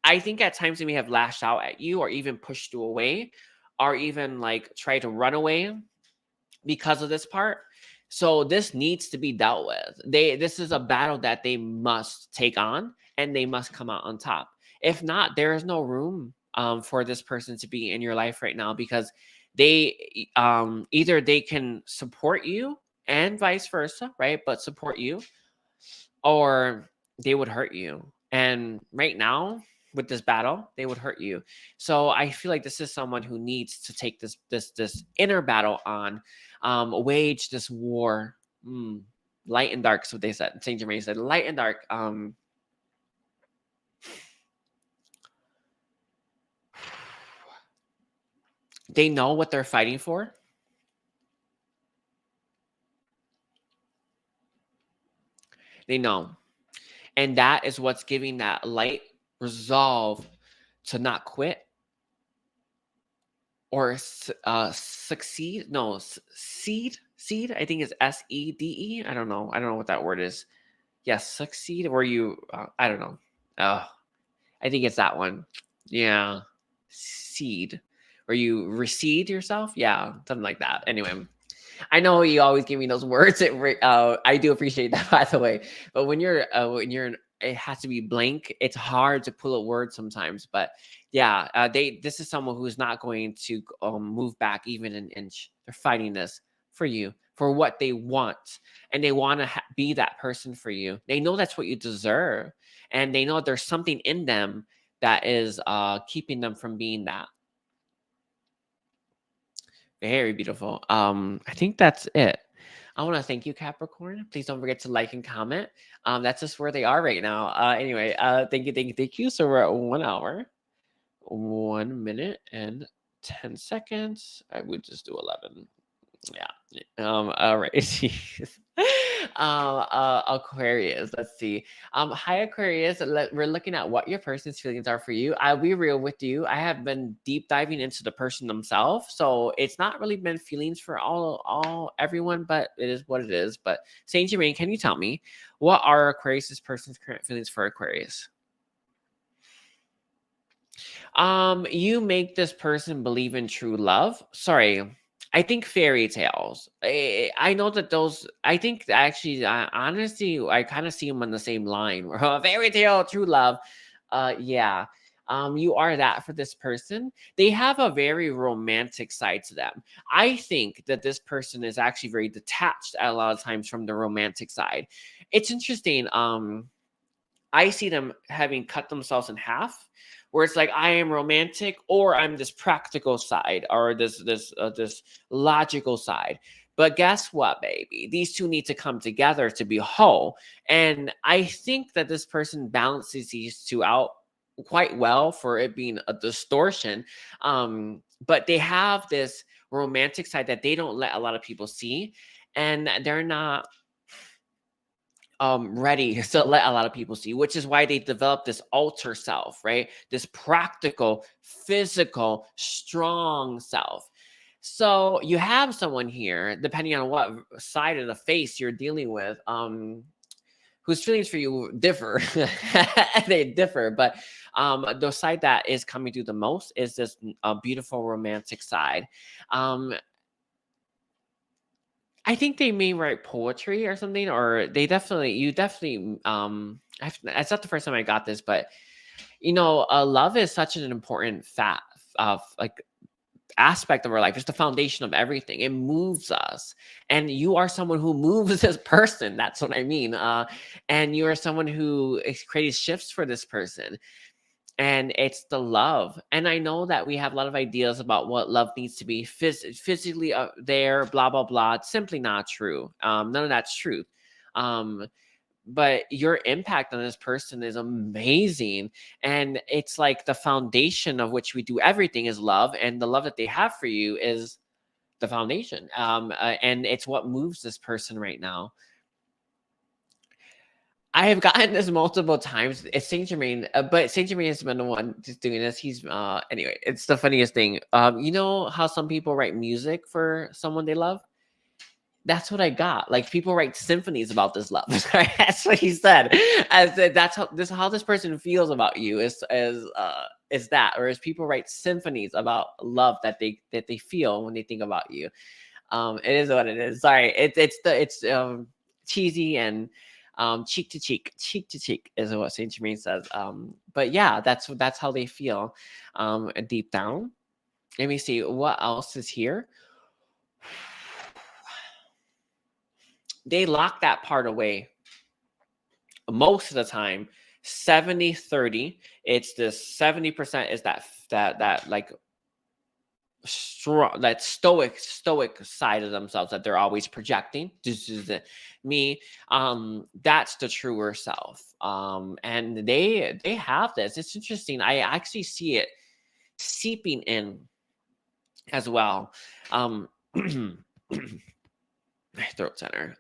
I think at times they may have lashed out at you or even pushed you away or even like try to run away because of this part. So this needs to be dealt with. This is a battle that they must take on and they must come out on top. If not, there is no room for this person to be in your life right now because they either they can support you and vice versa, right? But support you or they would hurt you. And right now, with this battle, they would hurt you. So I feel like this is someone who needs to take this inner battle on, wage this war. Light and dark, is what they said. Saint Germain said, light and dark. They know what they're fighting for. They know. And that is what's giving that light resolve to not quit or succeed. No, seed. I think it's SEDE. I don't know. I don't know what that word is. Yes, succeed. Where you? I don't know. I think it's that one. Yeah, seed. Where you recede yourself. Yeah, something like that. Anyway, I know you always give me those words. I do appreciate that, by the way. But when it has to be blank. It's hard to pull a word sometimes. But yeah, this is someone who's not going to move back even an inch. They're fighting this for you, for what they want, and they want to be that person for you. They know that's what you deserve, and they know there's something in them that is keeping them from being that. Very beautiful. I think that's it. I want to thank you, Capricorn. Please don't forget to like and comment. That's just where they are right now. Anyway, thank you. So we're at 1 hour, 1 minute and 10 seconds. I would just do 11. Yeah. All right. Aquarius. Let's see. Hi Aquarius. We're looking at what your person's feelings are for you. I'll be real with you. I have been deep diving into the person themselves, so it's not really been feelings for everyone, but it is what it is. But Saint Germain, can you tell me what are Aquarius's person's current feelings for Aquarius? You make this person believe in true love. Sorry, I think fairy tales. I know that those. I think actually, honestly, I kind of see them on the same line. Fairy tale, true love. Yeah. You are that for this person. They have a very romantic side to them. I think that this person is actually very detached a lot of times from the romantic side. It's interesting. I see them having cut themselves in half, where it's like I am romantic or I'm this practical side or this logical side. But guess what, baby? These two need to come together to be whole. And I think that this person balances these two out quite well for it being a distortion. But they have this romantic side that they don't let a lot of people see. And they're not ready to let a lot of people see, which is why they develop this alter self, right? This practical, physical, strong self. So you have someone here, depending on what side of the face you're dealing with, whose feelings for you differ. They differ, but the side that is coming through the most is this beautiful romantic side. I think they may write poetry or something, or you definitely, it's not the first time I got this, but love is such an important like aspect of our life. It's the foundation of everything. It moves us, and you are someone who moves this person. That's what I mean. And you are someone who creates shifts for this person, and it's the love. And I know that we have a lot of ideas about what love needs to be physically there, blah blah blah. It's simply not true. None of that's truth. um but your impact on this person is amazing, and it's like the foundation of which we do everything is love, and the love that they have for you is the foundation. And it's what moves this person right now. I have gotten this multiple times. It's Saint Germain, but Saint Germain has been the one just doing this. He's anyway. It's the funniest thing. You know how some people write music for someone they love? That's what I got. Like people write symphonies about this love. That's what he said. I said that's how this person feels about you is that, or as people write symphonies about love that they feel when they think about you. It is what it is. Sorry, it's cheesy and cheek to cheek is what Saint Germain says. But yeah, that's how they feel deep down. Let me see what else is here. They lock that part away most of the time. 70-30. It's this 70% is that like strong, that stoic side of themselves that they're always projecting. This is me. That's the truer self. And they have this. It's interesting. I actually see it seeping in as well. My throat center.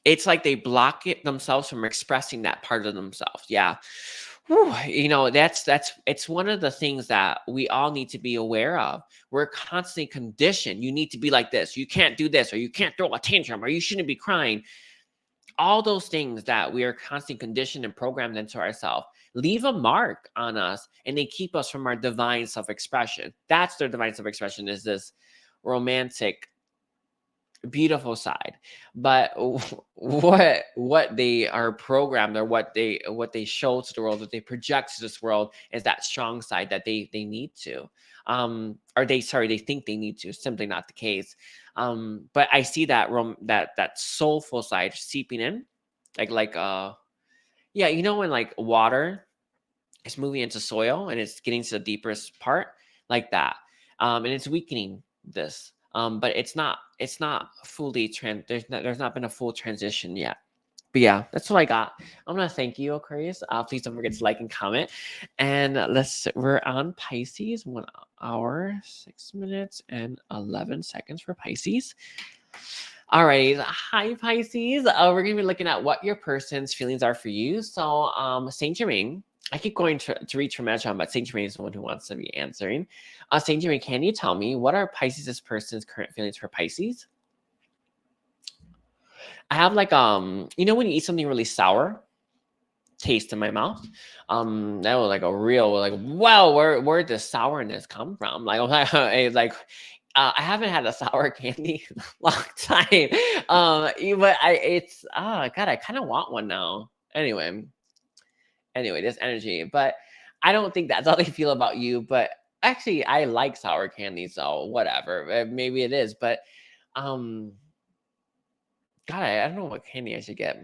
It's like they block it themselves from expressing that part of themselves. Yeah. Whew, that's it's one of the things that we all need to be aware of. We're constantly conditioned. You need to be like this. You can't do this, or you can't throw a tantrum, or you shouldn't be crying. All those things that we are constantly conditioned and programmed into ourselves leave a mark on us, and they keep us from our divine self-expression. That's their divine self-expression, is this romantic, beautiful side. But what they are programmed, or what they show to the world, what they project to this world, is that strong side that they need to, or they think they need to. Simply not the case. But I see that that soulful side seeping in, yeah, when like water is moving into soil and it's getting to the deepest part, like that. And it's weakening this. But it's not fully there's not been a full transition yet. But yeah, that's what I got. I'm gonna thank you, Aquarius. Please don't forget to like and comment. And we're on Pisces, 1 hour, 6 minutes, and 11 seconds for Pisces. All right. Hi, Pisces. We're going to be looking at what your person's feelings are for you. So, Saint Germain, I keep going to reach for Megatron, but Saint Germain is the one who wants to be answering. Saint Germain, can you tell me what are Pisces' person's current feelings for Pisces? I have like, when you eat something really sour, taste in my mouth, that was like a real, like, wow, where did the sourness come from? Like, it's like, I haven't had a sour candy in a long time. But God, I kind of want one now. Anyway, this energy, but I don't think that's how they feel about you. But actually, I like sour candy, so whatever. Maybe it is, but um, God, I don't know what candy I should get.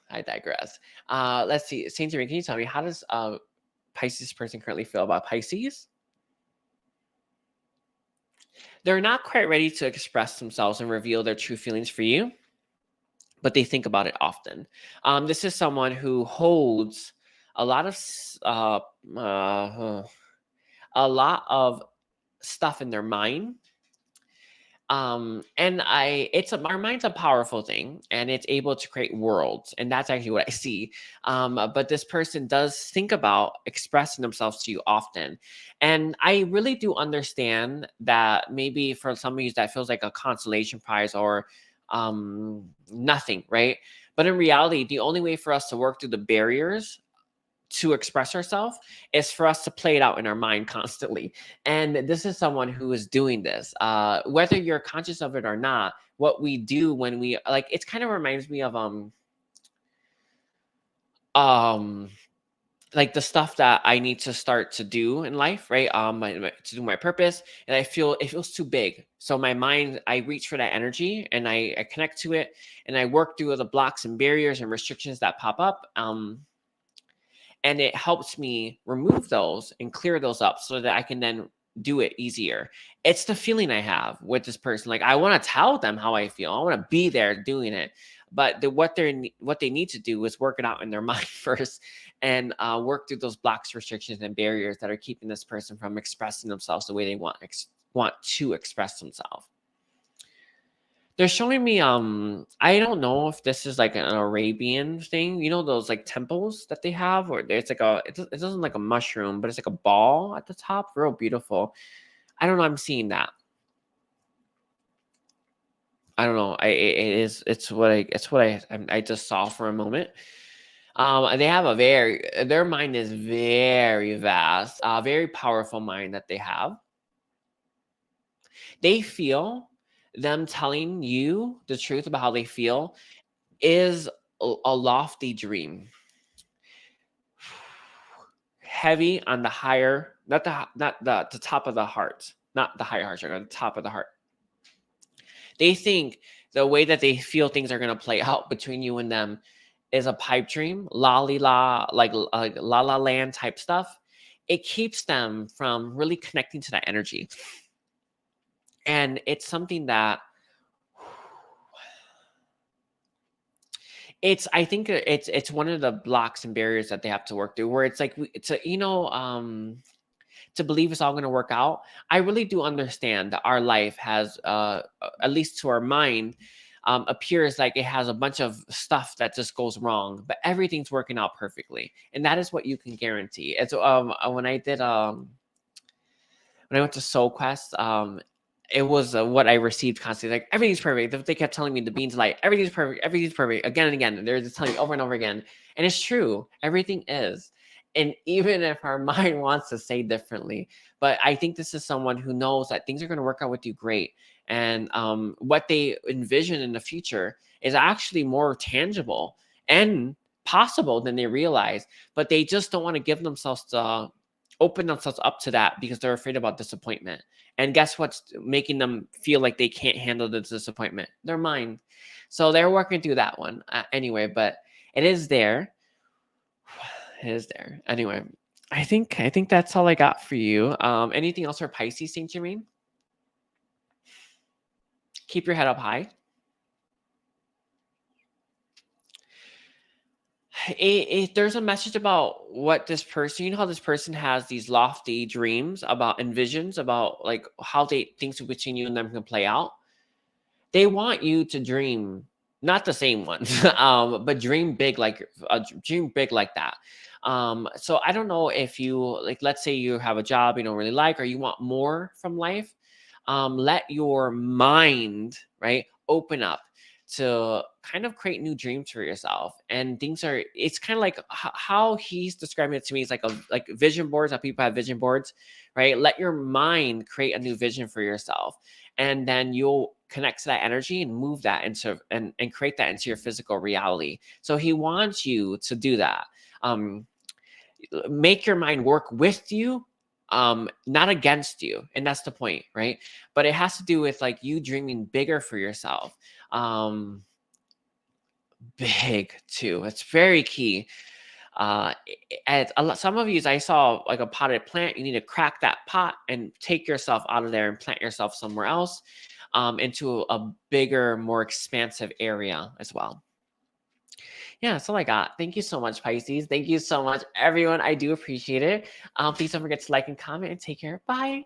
I digress. Let's see, Saint Germain, can you tell me, how does Pisces person currently feel about Pisces? They're not quite ready to express themselves and reveal their true feelings for you, but they think about it often. This is someone who holds a lot of a lot of stuff in their mind. And our mind's a powerful thing, and it's able to create worlds, and that's actually what I see. But this person does think about expressing themselves to you often, and I really do understand that maybe for some of you that feels like a consolation prize, or nothing, right? But in reality, the only way for us to work through the barriers to express ourselves is for us to play it out in our mind constantly. And this is someone who is doing this, whether you're conscious of it or not. What we do when we like, it kind of reminds me of um like the stuff that I need to start to do in life, right? To do my purpose, and it feels too big. So my mind, I reach for that energy, and I connect to it, and I work through the blocks and barriers and restrictions that pop up. And it helps me remove those and clear those up so that I can then do it easier. It's the feeling I have with this person. Like, I want to tell them how I feel. I want to be there doing it. But what they need to do is work it out in their mind first, and work through those blocks, restrictions, and barriers that are keeping this person from expressing themselves the way they want to express themselves. They're showing me, I don't know if this is like an Arabian thing. You know those like temples that they have, or it's like it doesn't like a mushroom, but it's like a ball at the top, real beautiful. I don't know. I'm seeing that. I don't know. I just saw for a moment. They have their mind is very vast, very powerful mind that they have. They feel them telling you the truth about how they feel is a lofty dream, heavy on the higher, not the top of the heart, not the higher heart chakra, the top of the heart. They think the way that they feel things are going to play out between you and them is a pipe dream, la la, like la la land type stuff. It keeps them from really connecting to that energy, and it's something that I think it's one of the blocks and barriers that they have to work through, where it's like, to believe it's all going to work out. I really do understand that our life has, at least to our mind, appears like it has a bunch of stuff that just goes wrong, but everything's working out perfectly, and that is what you can guarantee. It's when I went to Soul Quest, it was what I received constantly. Like, everything's perfect. They kept telling me the beans light, everything's perfect, again and again. They're just telling me over and over again, and it's true. Everything is, and even if our mind wants to say differently, but I think this is someone who knows that things are going to work out with you great, and what they envision in the future is actually more tangible and possible than they realize, but they just don't want to give themselves the open themselves up to that because they're afraid about disappointment. And guess what's making them feel like they can't handle the disappointment? Their mind. So they're working through that one anyway, but it is there. It is there. Anyway, I think that's all I got for you. Anything else for Pisces, Saint Germain? Keep your head up high. There's a message about what this person, you know how this person has these lofty dreams about and visions about like how things between you and them can play out. They want you to dream, not the same ones, but dream big, like dream big like that. So I don't know if you, like, let's say you have a job you don't really like, or you want more from life. Let your mind, right, open up to kind of create new dreams for yourself. And things are, it's kind of like how he's describing it to me is like vision boards, how people have vision boards, right? Let your mind create a new vision for yourself, and then you'll connect to that energy and move that into and create that into your physical reality. So he wants you to do that. Make your mind work with you, not against you, and that's the point, right? But it has to do with like you dreaming bigger for yourself. Big too, it's very key. At a lot, some of you, I saw like a potted plant. You need to crack that pot and take yourself out of there and plant yourself somewhere else, into a bigger, more expansive area as well. Yeah, that's all I got. Thank you so much, Pisces. Thank you so much, everyone. I do appreciate it. Please don't forget to like and comment, and take care. Bye.